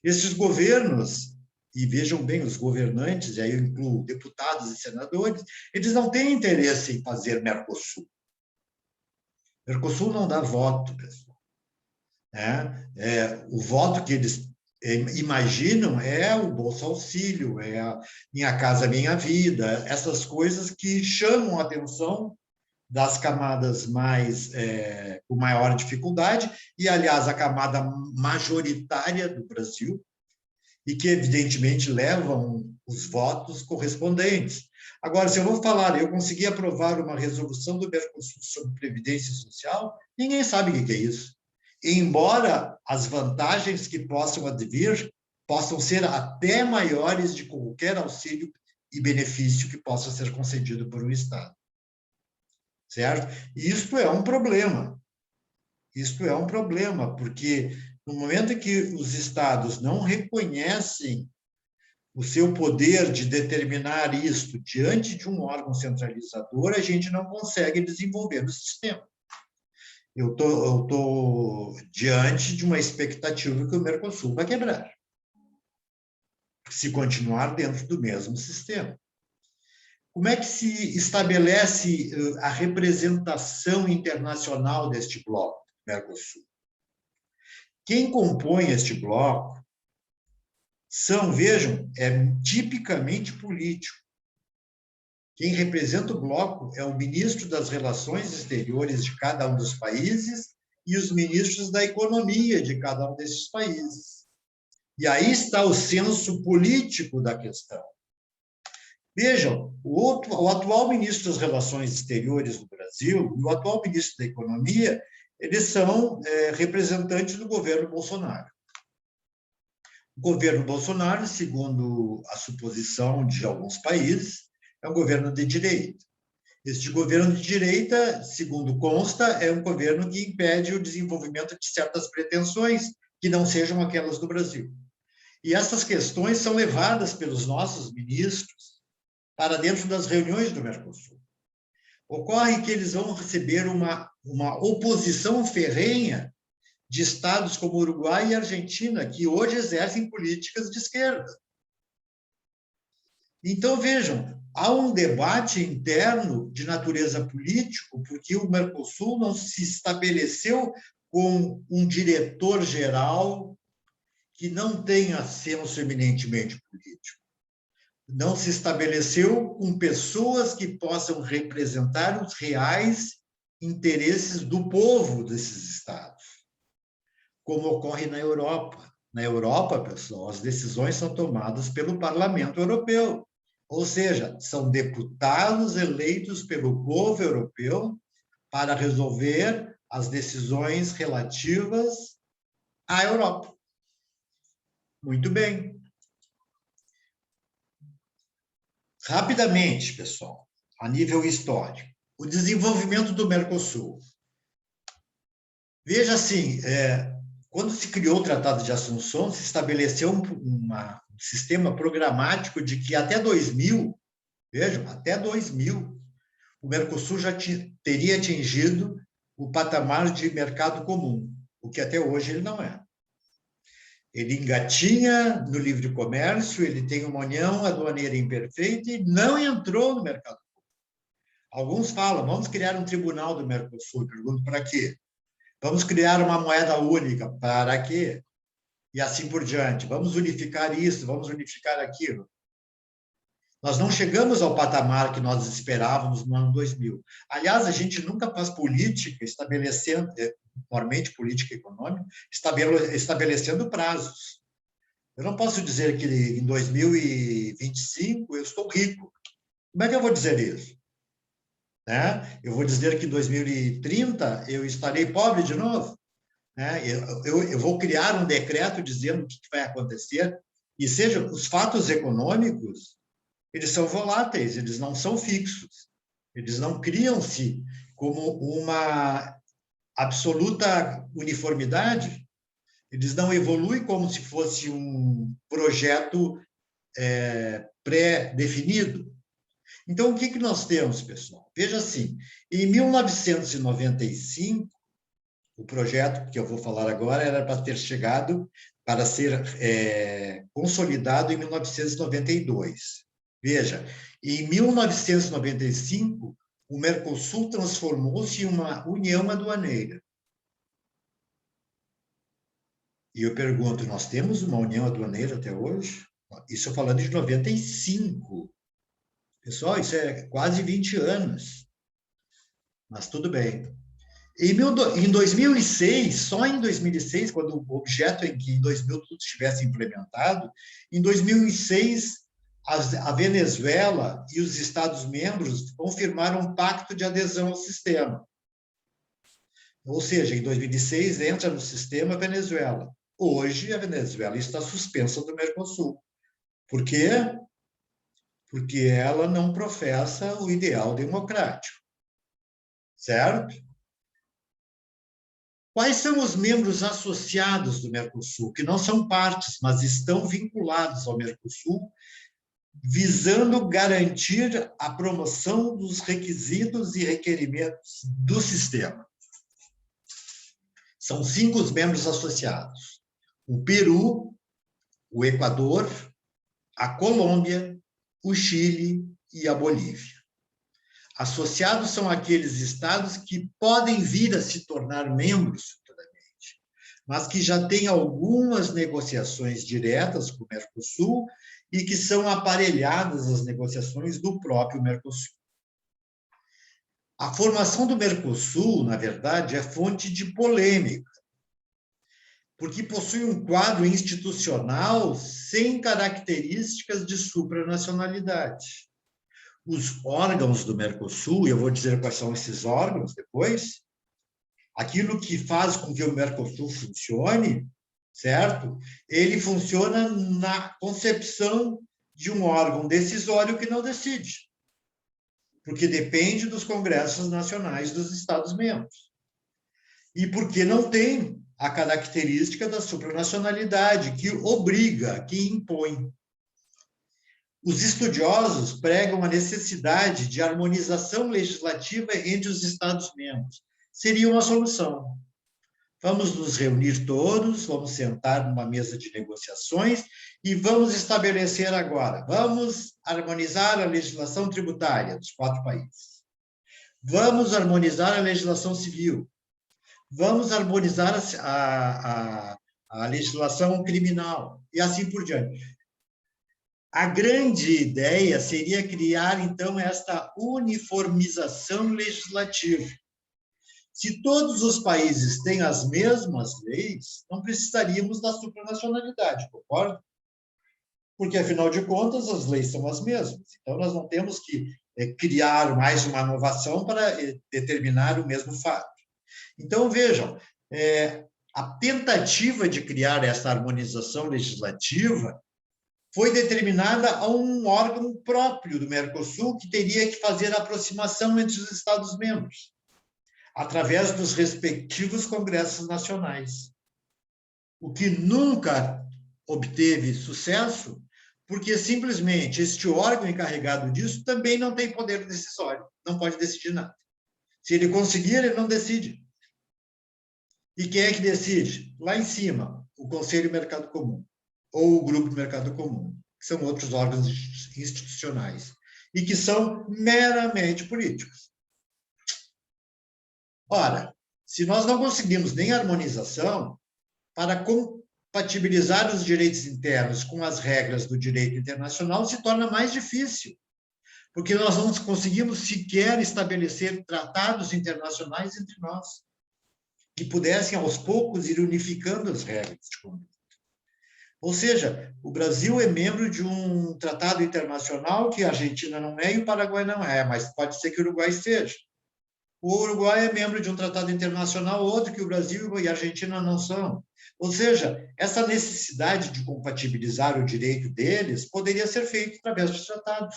Esses governos, e vejam bem, os governantes, e aí eu incluo deputados e senadores, eles não têm interesse em fazer Mercosul. Mercosul não dá voto, pessoal. O voto que eles imaginam é o Bolsa Auxílio, é a Minha Casa Minha Vida, essas coisas que chamam a atenção das camadas com maior dificuldade, e, aliás, a camada majoritária do Brasil, e que, evidentemente, levam os votos correspondentes. Agora, se eu vou falar, eu consegui aprovar uma resolução do Mercosul sobre Previdência Social, ninguém sabe o que é isso. Embora as vantagens que possam advir possam ser até maiores de qualquer auxílio e benefício que possa ser concedido por um Estado. Certo? E isto é um problema. Isto é um problema, porque no momento em que os Estados não reconhecem o seu poder de determinar isto diante de um órgão centralizador, a gente não consegue desenvolver o sistema. Eu tô diante de uma expectativa que o Mercosul vai quebrar, se continuar dentro do mesmo sistema. Como é que se estabelece a representação internacional deste bloco, Mercosul? Quem compõe este bloco vejam, tipicamente político. Quem representa o bloco é o ministro das Relações Exteriores de cada um dos países e os ministros da economia de cada um desses países. E aí está o senso político da questão. Vejam, o atual ministro das Relações Exteriores do Brasil e o atual ministro da Economia, eles são representantes do governo Bolsonaro. O governo Bolsonaro, segundo a suposição de alguns países, é um governo de direita. Este governo de direita, segundo consta, é um governo que impede o desenvolvimento de certas pretensões que não sejam aquelas do Brasil. E essas questões são levadas pelos nossos ministros para dentro das reuniões do Mercosul. Ocorre que eles vão receber uma oposição ferrenha de estados como Uruguai e Argentina, que hoje exercem políticas de esquerda. Então, vejam, há um debate interno de natureza político, porque o Mercosul não se estabeleceu com um diretor-geral que não tenha senso eminentemente político. Não se estabeleceu com pessoas que possam representar os reais interesses do povo desses estados, como ocorre na Europa. Na Europa, pessoal, as decisões são tomadas pelo Parlamento Europeu, ou seja, são deputados eleitos pelo povo europeu para resolver as decisões relativas à Europa. Muito bem. Rapidamente, pessoal, a nível histórico, o desenvolvimento do Mercosul. Veja assim, quando se criou o Tratado de Assunção, se estabeleceu um sistema programático de que até 2000, vejam, até 2000, o Mercosul já teria atingido o patamar de mercado comum, o que até hoje ele não é. Ele engatinha no livre comércio, ele tem uma união aduaneira imperfeita e não entrou no mercado comum. Alguns falam, vamos criar um tribunal do Mercosul. Pergunto, para quê? Vamos criar uma moeda única. Para quê? E assim por diante. Vamos unificar isso, vamos unificar aquilo. Nós não chegamos ao patamar que nós esperávamos no ano 2000. Aliás, a gente nunca faz política estabelecendo, formalmente política econômica, estabelecendo prazos. Eu não posso dizer que em 2025 eu estou rico. Como é que eu vou dizer isso? Eu vou dizer que em 2030 eu estarei pobre de novo? Eu vou criar um decreto dizendo o que vai acontecer, e seja, os fatos econômicos, eles são voláteis, eles não são fixos, eles não criam-se como uma absoluta uniformidade, eles não evoluem como se fosse um projeto pré-definido. Então, o que nós temos, pessoal? Veja assim, em 1995, o projeto que eu vou falar agora era para ter chegado, para ser consolidado em 1992. Veja, em 1995, o Mercosul transformou-se em uma união aduaneira. E eu pergunto, nós temos uma união aduaneira até hoje? Isso falando de 95. Pessoal, isso é quase 20 anos. Mas tudo bem. Em 2006, só em 2006, quando o objeto é que em 2000 tudo estivesse implementado, em 2006, a Venezuela e os Estados-membros confirmaram um pacto de adesão ao sistema. Ou seja, em 2006 entra no sistema a Venezuela. Hoje, a Venezuela está suspensa do Mercosul. Por quê? Porque ela não professa o ideal democrático. Certo? Quais são os membros associados do Mercosul, que não são partes, mas estão vinculados ao Mercosul, visando garantir a promoção dos requisitos e requerimentos do sistema? São 5 os membros associados: o Peru, o Equador, a Colômbia, o Chile e a Bolívia. Associados são aqueles estados que podem vir a se tornar membros futuramente, mas que já têm algumas negociações diretas com o Mercosul e que são aparelhadas as negociações do próprio Mercosul. A formação do Mercosul, na verdade, é fonte de polêmica, porque possui um quadro institucional sem características de supranacionalidade. Os órgãos do Mercosul, e eu vou dizer quais são esses órgãos depois, aquilo que faz com que o Mercosul funcione, certo? Ele funciona na concepção de um órgão decisório que não decide, porque depende dos congressos nacionais dos Estados-membros. E porque não tem a característica da supranacionalidade, que obriga, que impõe. Os estudiosos pregam a necessidade de harmonização legislativa entre os Estados-membros. Seria uma solução. Vamos nos reunir todos, vamos sentar numa mesa de negociações e vamos estabelecer agora, vamos harmonizar a legislação tributária dos 4 países. Vamos harmonizar a legislação civil. Vamos harmonizar a legislação criminal e assim por diante. A grande ideia seria criar, então, esta uniformização legislativa. Se todos os países têm as mesmas leis, não precisaríamos da supranacionalidade, concorda? Porque, afinal de contas, as leis são as mesmas. Então, nós não temos que criar mais uma inovação para determinar o mesmo fato. Então, vejam, a tentativa de criar essa harmonização legislativa foi determinada a um órgão próprio do Mercosul que teria que fazer a aproximação entre os Estados-membros, através dos respectivos congressos nacionais. O que nunca obteve sucesso, porque simplesmente este órgão encarregado disso também não tem poder decisório, não pode decidir nada. Se ele conseguir, ele não decide. E quem é que decide? Lá em cima, o Conselho Mercado Comum, ou o Grupo Mercado Comum, que são outros órgãos institucionais, e que são meramente políticos. Ora, se nós não conseguimos nem harmonização, para compatibilizar os direitos internos com as regras do direito internacional, se torna mais difícil, porque nós não conseguimos sequer estabelecer tratados internacionais entre nós, que pudessem, aos poucos, ir unificando as regras de conduta. Ou seja, o Brasil é membro de um tratado internacional que a Argentina não é e o Paraguai não é, mas pode ser que o Uruguai seja. O Uruguai é membro de um tratado internacional, outro que o Brasil e a Argentina não são. Ou seja, essa necessidade de compatibilizar o direito deles poderia ser feita através dos tratados.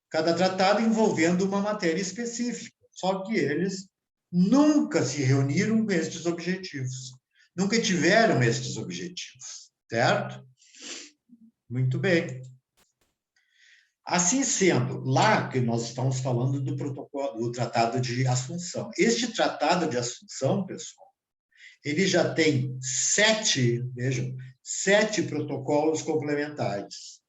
Cada tratado envolvendo uma matéria específica, só que eles nunca se reuniram com estes objetivos. Nunca tiveram estes objetivos, certo? Muito bem. Assim sendo, lá que nós estamos falando do protocolo, do Tratado de Assunção. Este Tratado de Assunção, pessoal, ele já tem 7 protocolos complementares.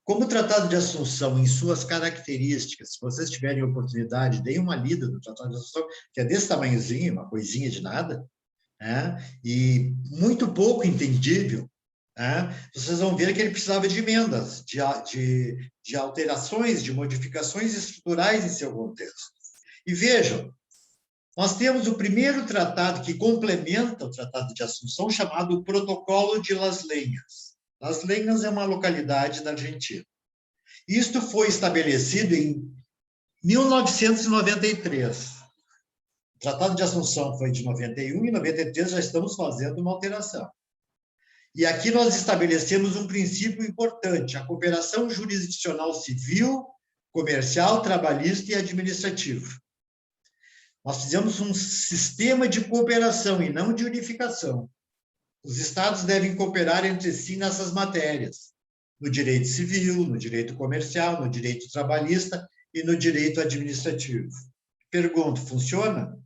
Como o Tratado de Assunção, em suas características, se vocês tiverem oportunidade, deem uma lida no Tratado de Assunção, que é desse tamanhozinho, uma coisinha de nada, né? E muito pouco entendível, né? Vocês vão ver que ele precisava de emendas, de alterações, de modificações estruturais em seu contexto. E vejam, nós temos o primeiro tratado que complementa o Tratado de Assunção, chamado Protocolo de Las Lenhas. Las Lenhas é uma localidade da Argentina. Isto foi estabelecido em 1993. O Tratado de Assunção foi de 91 e em 93 já estamos fazendo uma alteração. E aqui nós estabelecemos um princípio importante, a cooperação jurisdicional civil, comercial, trabalhista e administrativa. Nós fizemos um sistema de cooperação e não de unificação. Os Estados devem cooperar entre si nessas matérias, no direito civil, no direito comercial, no direito trabalhista e no direito administrativo. Pergunto, funciona?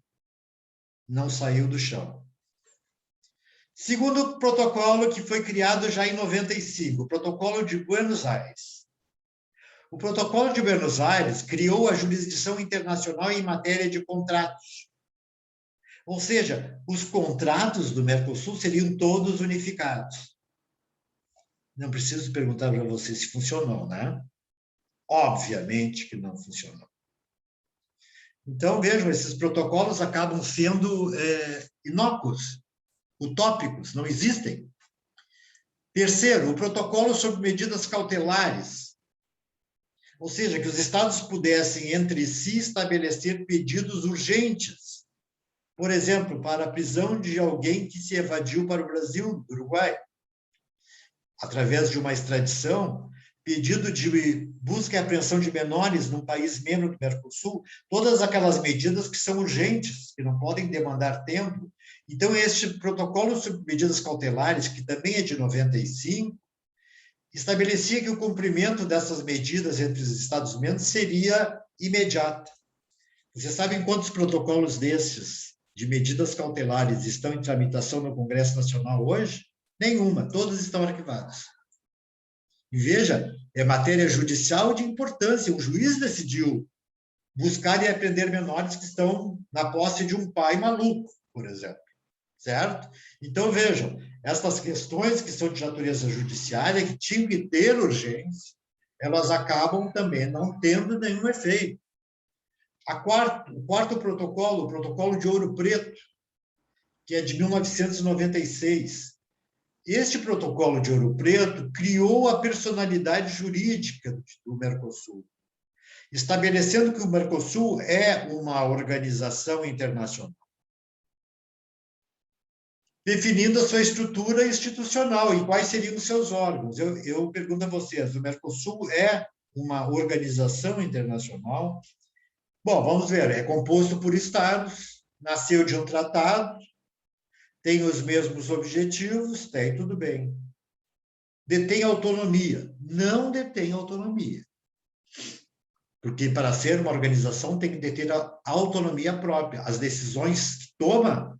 Não saiu do chão. Segundo protocolo que foi criado já em 95, o Protocolo de Buenos Aires. O Protocolo de Buenos Aires criou a jurisdição internacional em matéria de contratos. Ou seja, os contratos do Mercosul seriam todos unificados. Não preciso perguntar para você se funcionou, né? Obviamente que não funcionou. Então, vejam, esses protocolos acabam sendo inócuos, utópicos, não existem. Terceiro, o protocolo sobre medidas cautelares. Ou seja, que os Estados pudessem, entre si, estabelecer pedidos urgentes. Por exemplo, para a prisão de alguém que se evadiu para o Brasil, do Uruguai. Através de uma extradição, pedido de busca e apreensão de menores num país membro do Mercosul, todas aquelas medidas que são urgentes, que não podem demandar tempo. Então, este protocolo sobre medidas cautelares, que também é de 95, estabelecia que o cumprimento dessas medidas entre os Estados-membros seria imediato. Vocês sabem quantos protocolos desses, de medidas cautelares, estão em tramitação no Congresso Nacional hoje? Nenhuma, todos estão arquivados. E veja, é matéria judicial de importância. O juiz decidiu buscar e apreender menores que estão na posse de um pai maluco, por exemplo. Certo? Então, vejam, essas questões que são de natureza judiciária, que tinham que ter urgência, elas acabam também não tendo nenhum efeito. O quarto protocolo, o protocolo de Ouro Preto, que é de 1996. Este protocolo de Ouro Preto criou a personalidade jurídica do Mercosul, estabelecendo que o Mercosul é uma organização internacional. definindo a sua estrutura institucional e quais seriam os seus órgãos. Eu pergunto a vocês, o Mercosul é uma organização internacional? Bom, vamos ver, é composto por estados, nasceu de um tratado, tem os mesmos objetivos, tem tudo bem. Detém autonomia? Não detém autonomia. Porque para ser uma organização tem que deter a autonomia própria. As decisões que toma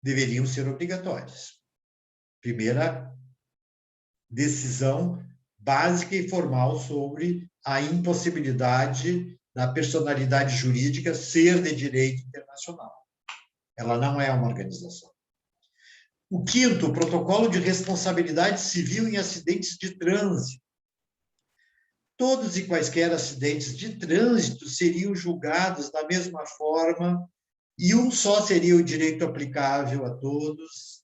deveriam ser obrigatórias. Primeira decisão básica e formal sobre a impossibilidade da personalidade jurídica ser de direito internacional. Ela não é uma organização. O quinto, o protocolo de responsabilidade civil em acidentes de trânsito. Todos e quaisquer acidentes de trânsito seriam julgados da mesma forma e um só seria o direito aplicável a todos,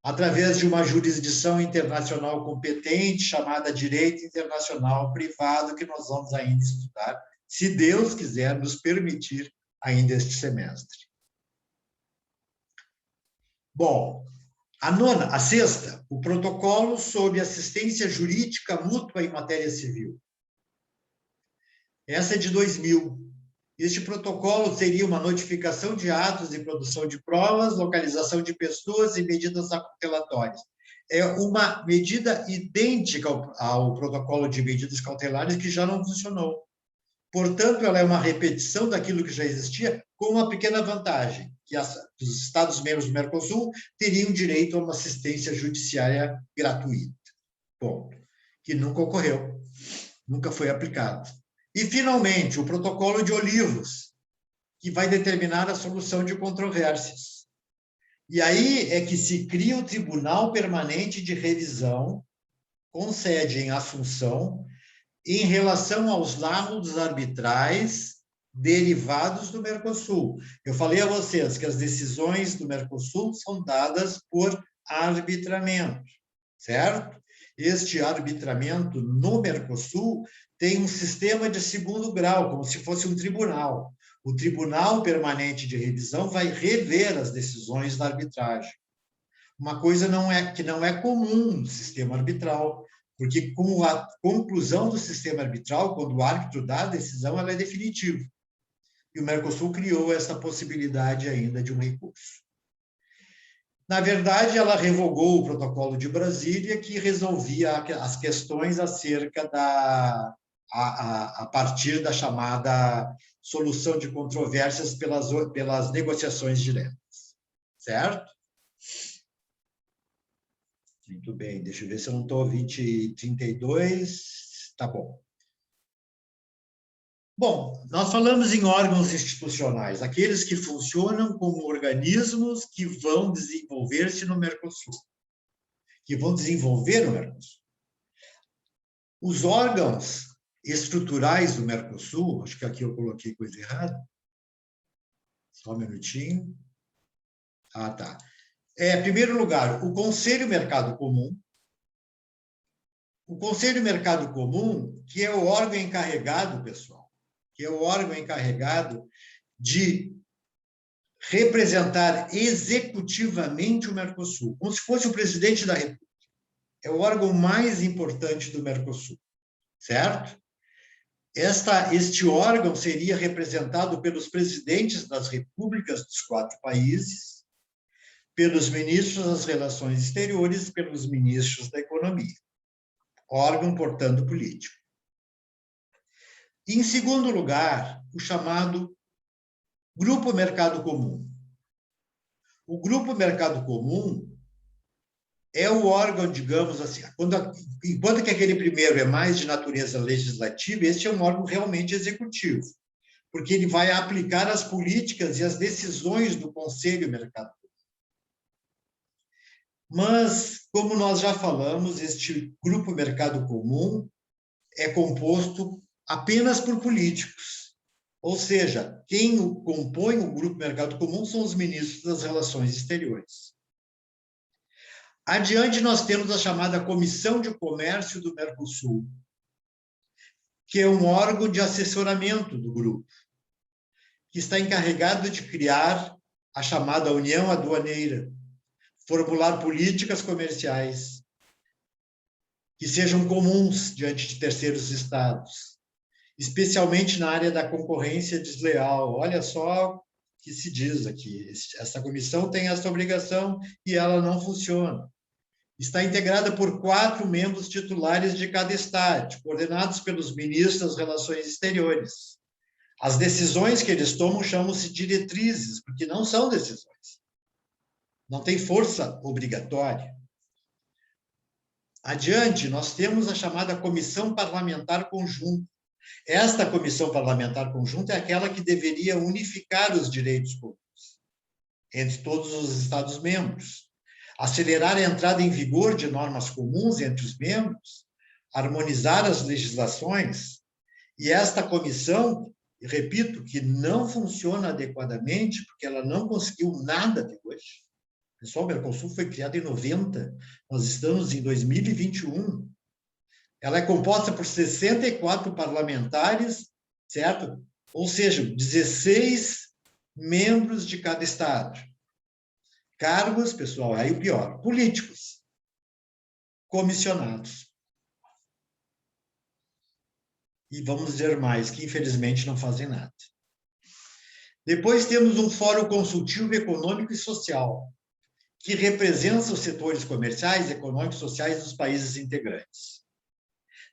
através de uma jurisdição internacional competente, chamada Direito Internacional Privado, que nós vamos ainda estudar, se Deus quiser nos permitir ainda este semestre. Bom, a sexta, o protocolo sobre assistência jurídica mútua em matéria civil. Essa é de 2000. Este protocolo seria uma notificação de atos de produção de provas, localização de pessoas e medidas acusatórias. É uma medida idêntica ao protocolo de medidas cautelares que já não funcionou. Portanto, ela é uma repetição daquilo que já existia, com uma pequena vantagem, que os Estados-membros do Mercosul teriam direito a uma assistência judiciária gratuita. Ponto. Que nunca ocorreu, nunca foi aplicado. E, finalmente, o protocolo de Olivos, que vai determinar a solução de controvérsias. E aí é que se cria o Tribunal Permanente de Revisão, com sede em Assunção, em relação aos laudos arbitrais derivados do Mercosul. Eu falei a vocês que as decisões do Mercosul são dadas por arbitramento, certo? Este arbitramento no Mercosul tem um sistema de segundo grau, como se fosse um tribunal. O Tribunal Permanente de Revisão vai rever as decisões da arbitragem. Uma coisa que não é comum no sistema arbitral, porque com a conclusão do sistema arbitral, quando o árbitro dá a decisão, ela é definitiva. E o Mercosul criou essa possibilidade ainda de um recurso. Na verdade, ela revogou o protocolo de Brasília, que resolvia as questões acerca a partir da chamada solução de controvérsias pelas negociações diretas. Certo? Muito bem, deixa eu ver se eu não estou 2032. Tá bom. Bom, nós falamos em órgãos institucionais, aqueles que funcionam como organismos que vão desenvolver-se no Mercosul, que vão desenvolver o Mercosul. Os órgãos estruturais do Mercosul, acho que aqui eu coloquei coisa errada. Só um minutinho. Ah, tá. Em primeiro lugar, o Conselho Mercado Comum. O Conselho Mercado Comum, que é o órgão encarregado, pessoal, que é o órgão encarregado de representar executivamente o Mercosul, como se fosse o presidente da República. É o órgão mais importante do Mercosul, certo? Este órgão seria representado pelos presidentes das repúblicas dos 4 países, pelos ministros das Relações Exteriores e pelos ministros da Economia. Órgão, portanto, político. Em segundo lugar, o chamado Grupo Mercado Comum. O Grupo Mercado Comum é o órgão, digamos assim, enquanto que aquele primeiro é mais de natureza legislativa, este é um órgão realmente executivo, porque ele vai aplicar as políticas e as decisões do Conselho Mercado Comum. Mas, como nós já falamos, este Grupo Mercado Comum é composto apenas por políticos. Ou seja, quem compõe o Grupo Mercado Comum são os ministros das Relações Exteriores. Adiante, nós temos a chamada Comissão de Comércio do Mercosul, que é um órgão de assessoramento do grupo, que está encarregado de criar a chamada União Aduaneira, formular políticas comerciais que sejam comuns diante de terceiros estados, especialmente na área da concorrência desleal. Olha só o que se diz aqui. Essa comissão tem essa obrigação e ela não funciona. Está integrada por 4 membros titulares de cada estado, coordenados pelos ministros das Relações Exteriores. As decisões que eles tomam chamam-se diretrizes, porque não são decisões. Não tem força obrigatória. Adiante, nós temos a chamada Comissão Parlamentar Conjunta. Esta Comissão Parlamentar Conjunta é aquela que deveria unificar os direitos comuns entre todos os Estados-membros, acelerar a entrada em vigor de normas comuns entre os membros, harmonizar as legislações, e esta comissão, repito, que não funciona adequadamente, porque ela não conseguiu nada até hoje. Pessoal, o Mercosul foi criado em 90, nós estamos em 2021. Ela é composta por 64 parlamentares, certo? Ou seja, 16 membros de cada estado. Cargos, pessoal, aí o pior, políticos, comissionados. E vamos dizer mais, que infelizmente não fazem nada. Depois temos um Fórum Consultivo Econômico e Social, que representa os setores comerciais, econômicos e sociais dos países integrantes.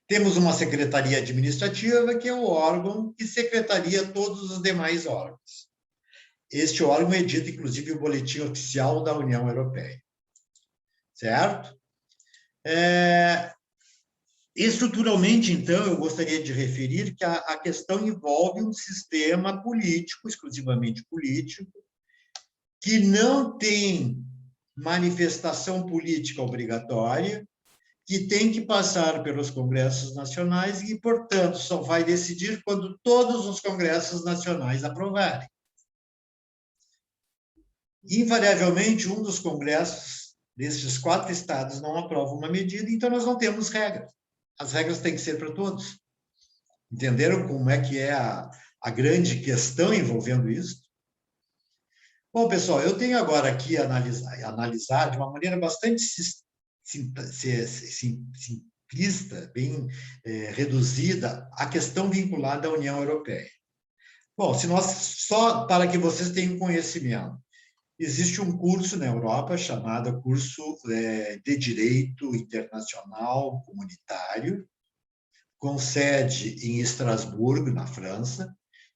Temos uma secretaria administrativa, que é o órgão que secretaria todos os demais órgãos. Este órgão edita, inclusive, o Boletim Oficial da União Europeia. Certo? Estruturalmente, então, eu gostaria de referir que a questão envolve um sistema político, exclusivamente político, que não tem manifestação política obrigatória, que tem que passar pelos congressos nacionais e, portanto, só vai decidir quando todos os congressos nacionais aprovarem. Invariavelmente, um dos congressos desses 4 estados não aprova uma medida, então nós não temos regras. As regras têm que ser para todos. Entenderam como é que é a grande questão envolvendo isso? Bom, pessoal, eu tenho agora aqui a analisar de uma maneira bastante simplista, bem reduzida, a questão vinculada à União Europeia. Bom, só para que vocês tenham conhecimento, existe um curso na Europa chamado Curso de Direito Internacional Comunitário, com sede em Estrasburgo, na França,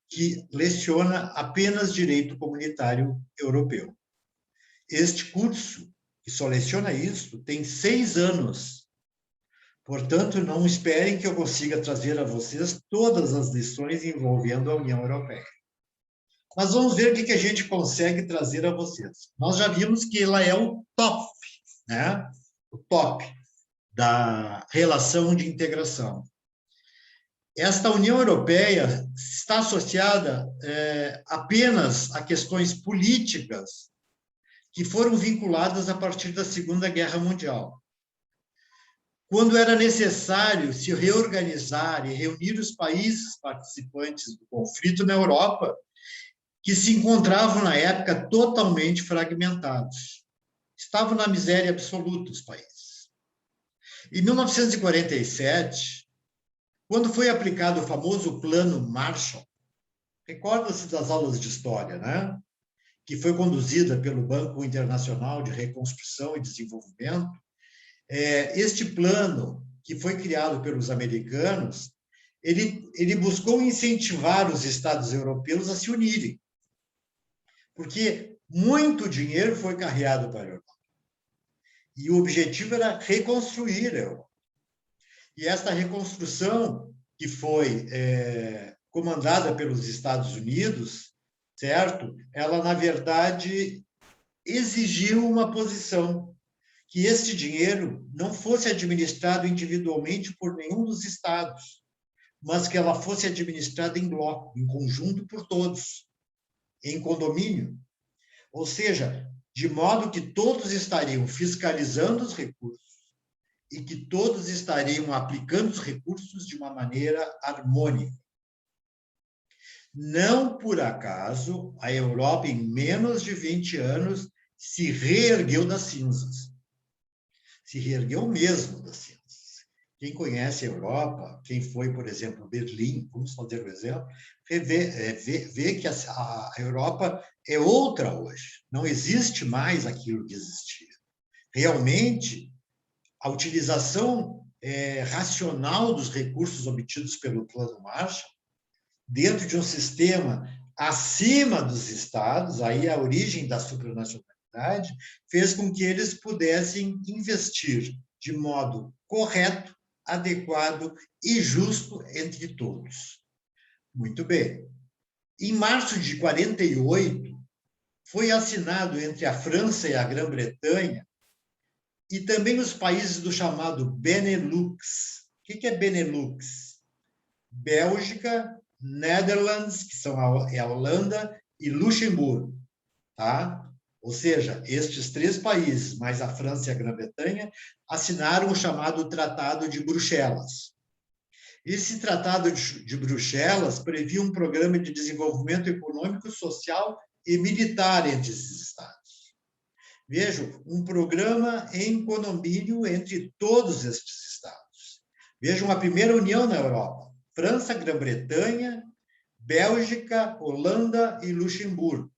que leciona apenas direito comunitário europeu. Este curso, que só leciona isso, tem 6 anos. Portanto, não esperem que eu consiga trazer a vocês todas as lições envolvendo a União Europeia. Mas vamos ver o que a gente consegue trazer a vocês. Nós já vimos que ela é o top, né? O top da relação de integração. Esta União Europeia está associada apenas a questões políticas que foram vinculadas a partir da Segunda Guerra Mundial. Quando era necessário se reorganizar e reunir os países participantes do conflito na Europa, que se encontravam, na época, totalmente fragmentados. Estavam na miséria absoluta os países. Em 1947, quando foi aplicado o famoso Plano Marshall, recorda-se das aulas de história, né? Que foi conduzida pelo Banco Internacional de Reconstrução e Desenvolvimento, este plano, que foi criado pelos americanos, ele buscou incentivar os Estados europeus a se unirem, porque muito dinheiro foi carreado para a Europa. E o objetivo era reconstruir a Europa. E esta reconstrução, que foi comandada pelos Estados Unidos, certo? Ela, na verdade, exigiu uma posição, que este dinheiro não fosse administrado individualmente por nenhum dos estados, mas que ela fosse administrada em bloco, em conjunto por todos, em condomínio. Ou seja, de modo que todos estariam fiscalizando os recursos e que todos estariam aplicando os recursos de uma maneira harmônica. Não por acaso, a Europa, em menos de 20 anos, se reergueu das cinzas. Se reergueu mesmo das cinzas. Quem conhece a Europa, quem foi, por exemplo, Berlim, vamos fazer um exemplo, vê que a Europa é outra hoje. Não existe mais aquilo que existia. Realmente, a utilização racional dos recursos obtidos pelo Plano Marshall, dentro de um sistema acima dos estados, aí a origem da supranacionalidade, fez com que eles pudessem investir de modo correto, adequado e justo entre todos. Muito bem. Em março de 48, foi assinado entre a França e a Grã-Bretanha e também os países do chamado Benelux. O que é Benelux? Bélgica, Netherlands, que são a Holanda, e Luxemburgo. Tá? Ou seja, estes três países, mais a França e a Grã-Bretanha, assinaram o chamado Tratado de Bruxelas. Esse Tratado de Bruxelas previa um programa de desenvolvimento econômico, social e militar entre esses estados. Vejam, um programa em condomínio entre todos estes estados. Vejam a primeira união na Europa: França, Grã-Bretanha, Bélgica, Holanda e Luxemburgo.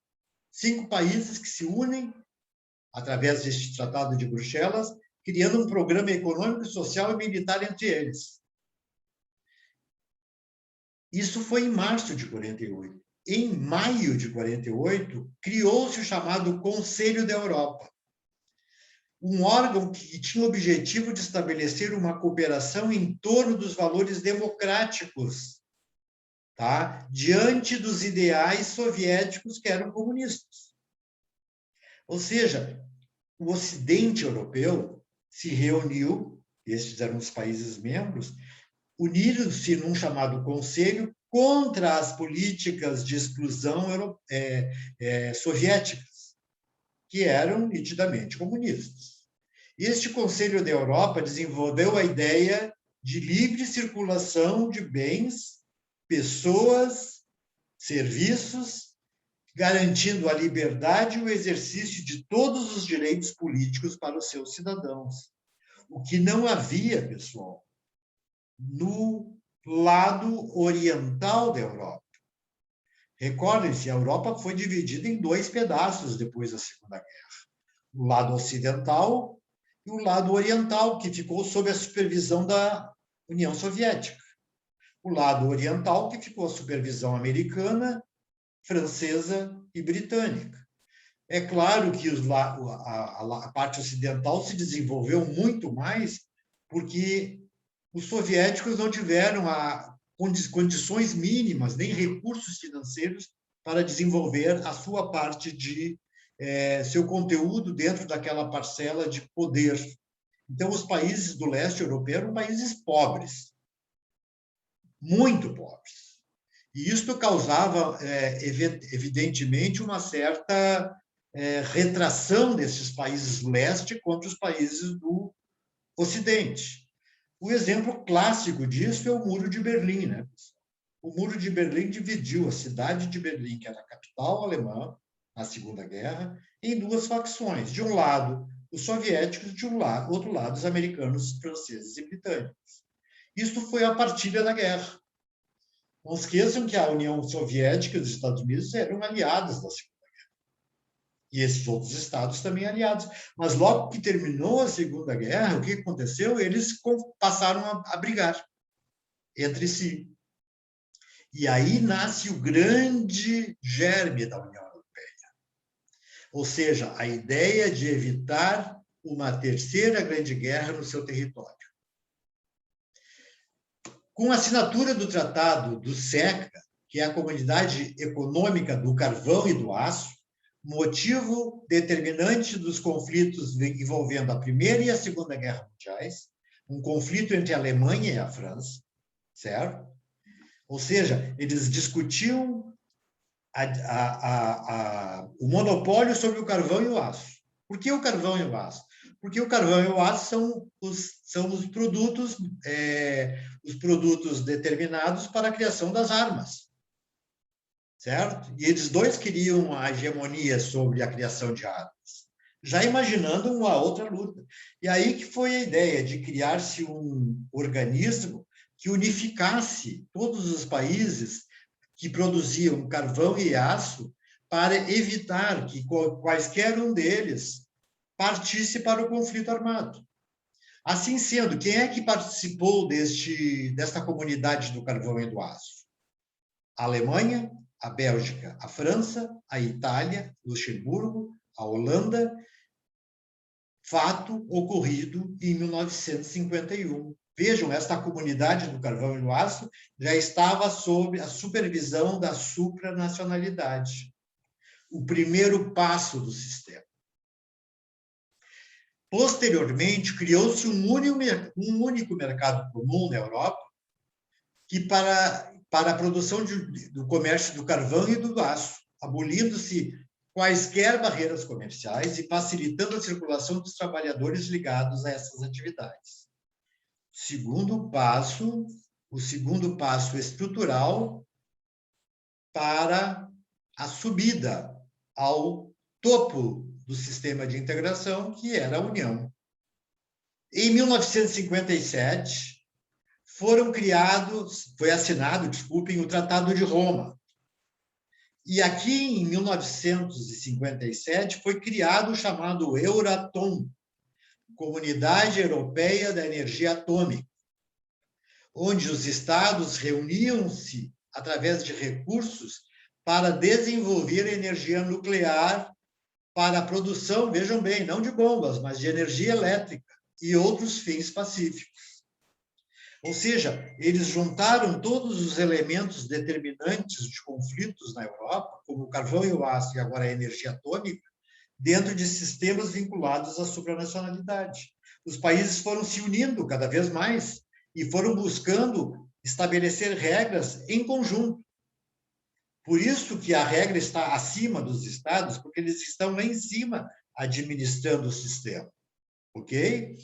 5 países que se unem através deste Tratado de Bruxelas, criando um programa econômico, social e militar entre eles. Isso foi em março de 48. Em maio de 48, criou-se o chamado Conselho da Europa, um órgão que tinha o objetivo de estabelecer uma cooperação em torno dos valores democráticos, tá? Diante dos ideais soviéticos que eram comunistas. Ou seja, o Ocidente europeu se reuniu, estes eram os países membros, uniram-se num chamado Conselho contra as políticas de exclusão soviéticas, que eram nitidamente comunistas. Este Conselho da Europa desenvolveu a ideia de livre circulação de bens, pessoas, serviços, garantindo a liberdade e o exercício de todos os direitos políticos para os seus cidadãos. O que não havia, pessoal, no lado oriental da Europa. Recordem-se, a Europa foi dividida em 2 pedaços depois da Segunda Guerra. O lado ocidental e o lado oriental, que ficou sob a supervisão da União Soviética. O lado oriental, que ficou sob a supervisão americana, francesa e britânica. É claro que a parte ocidental se desenvolveu muito mais porque os soviéticos não tiveram condições mínimas, nem recursos financeiros para desenvolver a sua parte de seu conteúdo dentro daquela parcela de poder. Então, os países do leste europeu eram países pobres, muito pobres. E isto causava, evidentemente, uma certa retração desses países do leste contra os países do ocidente. O exemplo clássico disso é o Muro de Berlim, né? O Muro de Berlim dividiu a cidade de Berlim, que era a capital alemã, na Segunda Guerra, em 2 facções. De um lado, os soviéticos, de outro lado, os americanos, franceses e britânicos. Isso foi a partilha da guerra. Não esqueçam que a União Soviética e os Estados Unidos eram aliados da Segunda Guerra. E esses outros estados também aliados. Mas logo que terminou a Segunda Guerra, o que aconteceu? Eles passaram a brigar entre si. E aí nasce o grande germe da União Europeia. Ou seja, a ideia de evitar uma terceira grande guerra no seu território. Com a assinatura do Tratado do SECA, que é a Comunidade Econômica do Carvão e do Aço, motivo determinante dos conflitos envolvendo a Primeira e a Segunda Guerra Mundiais, um conflito entre a Alemanha e a França, certo? Ou seja, eles discutiam o monopólio sobre o carvão e o aço. Por que o carvão e o aço? Porque o carvão e o aço são os produtos determinados para a criação das armas, certo? E eles dois queriam a hegemonia sobre a criação de armas. já imaginando uma outra luta. E aí que foi a ideia de criar-se um organismo que unificasse todos os países que produziam carvão e aço para evitar que quaisquer um deles partisse para o conflito armado. Assim sendo, quem é que participou desta comunidade do carvão e do aço? A Alemanha, a Bélgica, a França, a Itália, Luxemburgo, a Holanda, fato ocorrido em 1951. Vejam, esta comunidade do carvão e do aço já estava sob a supervisão da supranacionalidade, o primeiro passo do sistema. Posteriormente, criou-se um único mercado comum na Europa que para a produção do comércio do carvão e do aço, abolindo-se quaisquer barreiras comerciais e facilitando a circulação dos trabalhadores ligados a essas atividades. O segundo passo estrutural para a subida ao topo do sistema de integração, que era a União. Em 1957, foi assinado, o Tratado de Roma. E aqui, em 1957, foi criado o chamado Euratom, Comunidade Europeia da Energia Atômica, onde os estados reuniam-se através de recursos para desenvolver energia nuclear para a produção, vejam bem, não de bombas, mas de energia elétrica e outros fins pacíficos. Ou seja, eles juntaram todos os elementos determinantes de conflitos na Europa, como o carvão e o aço e agora a energia atômica, dentro de sistemas vinculados à supranacionalidade. Os países foram se unindo cada vez mais e foram buscando estabelecer regras em conjunto. Por isso que a regra está acima dos estados, porque eles estão lá em cima administrando o sistema. Ok?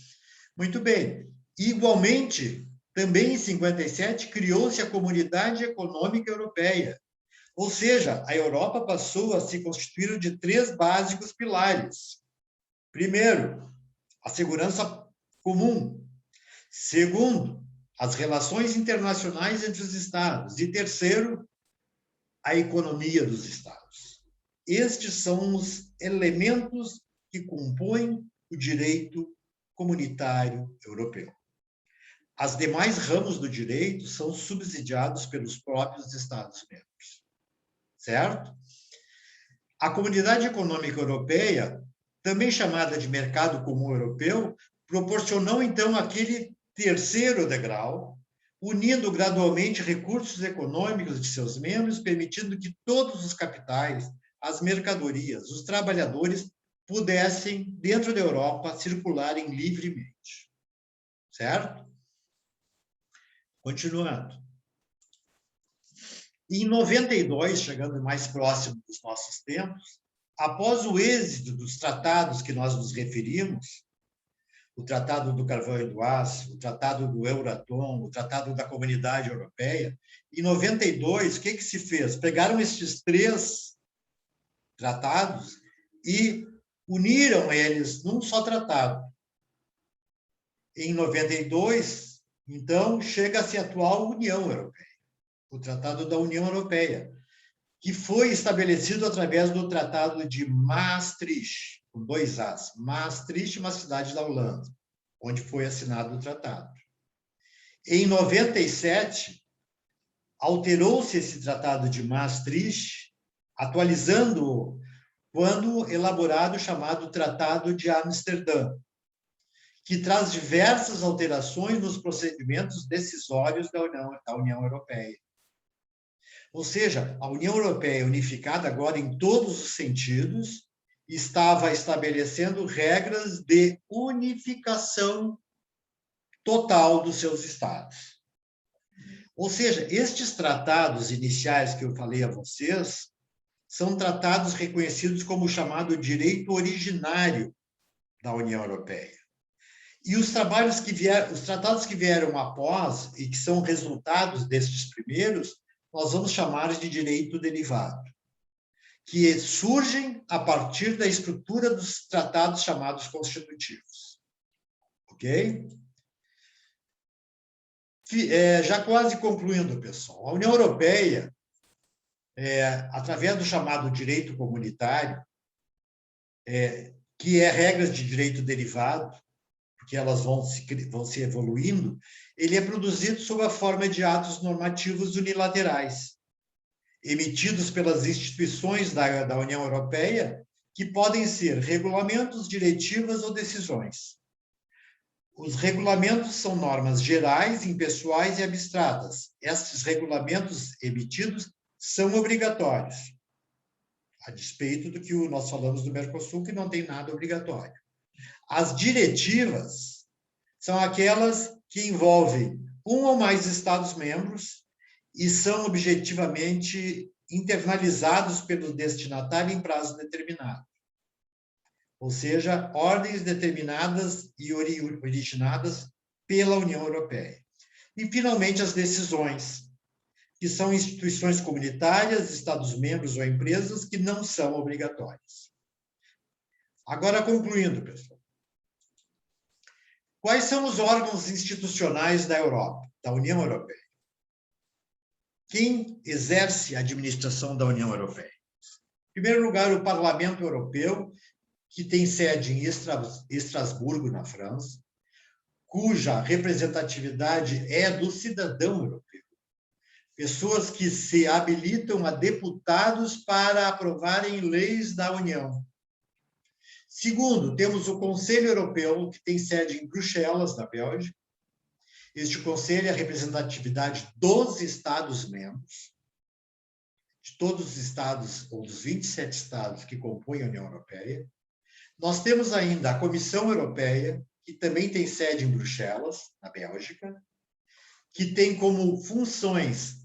Muito bem. Igualmente, também em 57, criou-se a Comunidade Econômica Europeia. Ou seja, a Europa passou a se constituir de 3 básicos pilares. Primeiro, a segurança comum. Segundo, as relações internacionais entre os estados. E terceiro, a economia dos estados. Estes são os elementos que compõem o direito comunitário europeu. As demais ramos do direito são subsidiados pelos próprios Estados-membros. Certo? A Comunidade Econômica Europeia, também chamada de Mercado Comum Europeu, proporcionou, então, aquele terceiro degrau, unindo gradualmente recursos econômicos de seus membros, permitindo que todos os capitais, as mercadorias, os trabalhadores pudessem, dentro da Europa, circularem livremente. Certo? Continuando. Em 92, chegando mais próximo dos nossos tempos, após o êxito dos tratados que nós nos referimos, o Tratado do Carvão e do Aço, o Tratado do Euratom, o Tratado da Comunidade Europeia, em 92, o que se fez? Pegaram estes 3 tratados e uniram eles num só tratado. Em 92, então, chega-se a atual União Europeia, o Tratado da União Europeia, que foi estabelecido através do Tratado de Maastricht, com 2 As. Maastricht, uma cidade da Holanda, onde foi assinado o tratado. Em 97, alterou-se esse Tratado de Maastricht, atualizando-o quando elaborado o chamado Tratado de Amsterdã, que traz diversas alterações nos procedimentos decisórios da União Europeia. Ou seja, a União Europeia, unificada agora em todos os sentidos, estava estabelecendo regras de unificação total dos seus estados. Ou seja, estes tratados iniciais que eu falei a vocês são tratados reconhecidos como o chamado direito originário da União Europeia. E os tratados que vieram após e que são resultados destes primeiros, nós vamos chamar de direito derivado, que surgem a partir da estrutura dos tratados chamados constitutivos. Ok? Já quase concluindo, pessoal, a União Europeia, através do chamado direito comunitário, que é regras de direito derivado, porque elas vão se evoluindo, ele é produzido sob a forma de atos normativos unilaterais, emitidos pelas instituições da União Europeia, que podem ser regulamentos, diretivas ou decisões. Os regulamentos são normas gerais, impessoais e abstratas. Estes regulamentos emitidos são obrigatórios, a despeito do que nós falamos do Mercosul, que não tem nada obrigatório. As diretivas são aquelas que envolvem um ou mais Estados-membros e são objetivamente internalizados pelo destinatário em prazo determinado. Ou seja, ordens determinadas e originadas pela União Europeia. E, finalmente, as decisões, que são instituições comunitárias, Estados-membros ou empresas que não são obrigatórias. Agora, concluindo, pessoal. Quais são os órgãos institucionais da Europa, da União Europeia? Quem exerce a administração da União Europeia? Em primeiro lugar, o Parlamento Europeu, que tem sede em Estrasburgo, na França, cuja representatividade é do cidadão europeu. Pessoas que se habilitam a deputados para aprovarem leis da União. Segundo, temos o Conselho Europeu, que tem sede em Bruxelas, na Bélgica. Este conselho é a representatividade dos Estados-membros, de todos os estados, ou dos 27 estados que compõem a União Europeia. Nós temos ainda a Comissão Europeia, que também tem sede em Bruxelas, na Bélgica, que tem como funções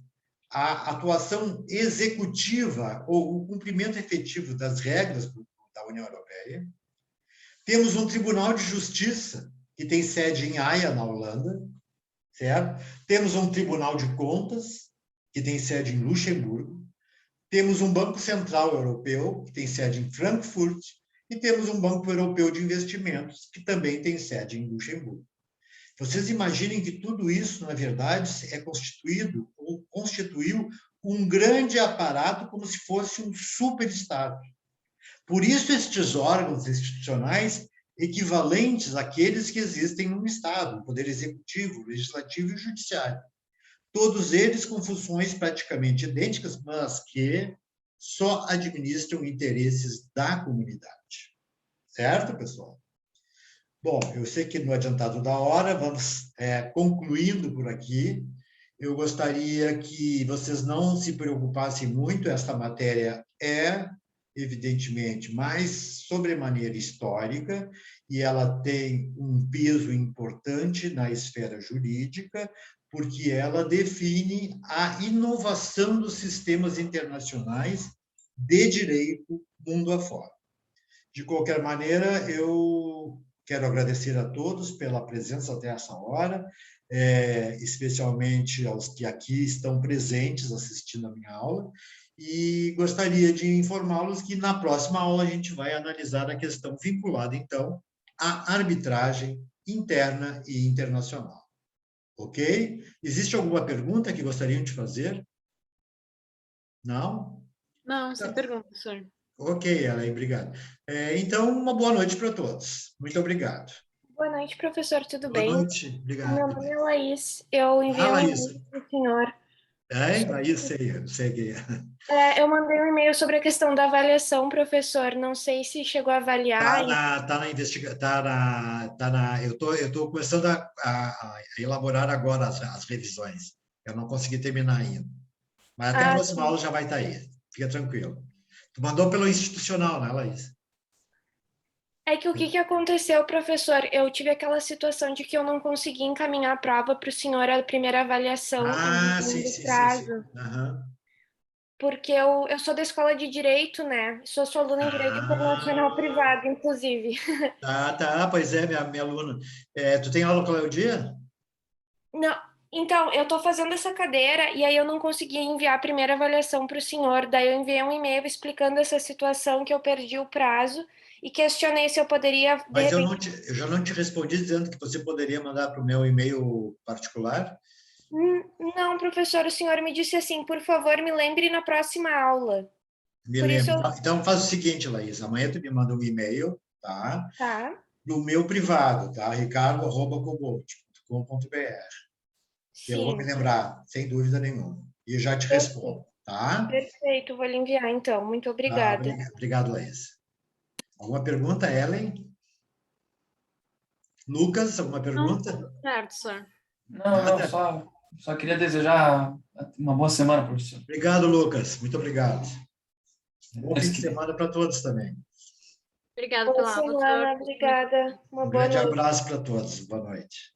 a atuação executiva ou o cumprimento efetivo das regras da União Europeia. Temos um Tribunal de Justiça, que tem sede em Haia, na Holanda, certo? Temos um Tribunal de Contas, que tem sede em Luxemburgo. Temos um Banco Central Europeu, que tem sede em Frankfurt, e temos um Banco Europeu de Investimentos, que também tem sede em Luxemburgo. Vocês imaginem que tudo isso, na verdade, constituiu um grande aparato como se fosse um superestado. Por isso, estes órgãos institucionais equivalentes àqueles que existem no Estado, o Poder Executivo, Legislativo e Judiciário. Todos eles com funções praticamente idênticas, mas que só administram interesses da comunidade. Certo, pessoal? Bom, eu sei que no adiantado da hora, vamos concluindo por aqui. Eu gostaria que vocês não se preocupassem muito, esta matéria é, evidentemente, mais sobremaneira histórica, e ela tem um peso importante na esfera jurídica, porque ela define a inovação dos sistemas internacionais de direito mundo afora. De qualquer maneira, eu quero agradecer a todos pela presença até essa hora, especialmente aos que aqui estão presentes assistindo a minha aula, e gostaria de informá-los que na próxima aula a gente vai analisar a questão vinculada, então, à arbitragem interna e internacional. Ok? Existe alguma pergunta que gostariam de fazer? Não? Não, sem pergunta, professor. Ok, Ellen, obrigado. Então, uma boa noite para todos. Muito obrigado. Boa noite, professor, tudo Boa bem? noite, obrigado. Meu nome é Laís, eu enviei um e-mail para o senhor. Laís, sei quem é. Eu mandei um e-mail sobre a questão da avaliação, professor, não sei se chegou a avaliar. Eu estou começando a elaborar agora as revisões. Eu não consegui terminar ainda. Mas até a próxima aula já vai estar aí. Fica tranquilo. Tu mandou pelo institucional, né, Laís? É que o que aconteceu, professor? Eu tive aquela situação de que eu não consegui encaminhar a prova para o senhor a primeira avaliação. Sim. Uhum. Porque eu sou da escola de Direito, né? Sou aluna em Direito Internacional Privado, inclusive. Pois é, minha aluna. Tu tem aula qual é o dia? Não, Então, eu estou fazendo essa cadeira e aí eu não consegui enviar a primeira avaliação para o senhor. Daí eu enviei um e-mail explicando essa situação, que eu perdi o prazo e questionei se eu poderia, de Mas repente... eu já não te respondi dizendo que você poderia mandar para o meu e-mail particular? Não, professor, o senhor me disse assim, por favor, me lembre na próxima aula. Me Por isso lembro. eu... Então, faz o seguinte, Laís, amanhã tu me manda um e-mail, tá? Tá, No meu privado, tá? ricardo@cobolt.com.br. Eu vou me sim. lembrar, sem dúvida nenhuma. E já te Perfeito, respondo, tá? perfeito, vou lhe enviar então. Muito Tá, obrigada. obrigado, Laís. Alguma pergunta, Ellen? Lucas, alguma Não, pergunta? certo, senhor. Não, Nada? só queria desejar uma boa semana, professor. Obrigado, Lucas. Muito obrigado. Bom fim Deus de quiser. semana para todos também. Obrigada Boa pela aula, senhor. semana, obrigada. Uma Um boa grande noite. abraço para todos. Boa noite.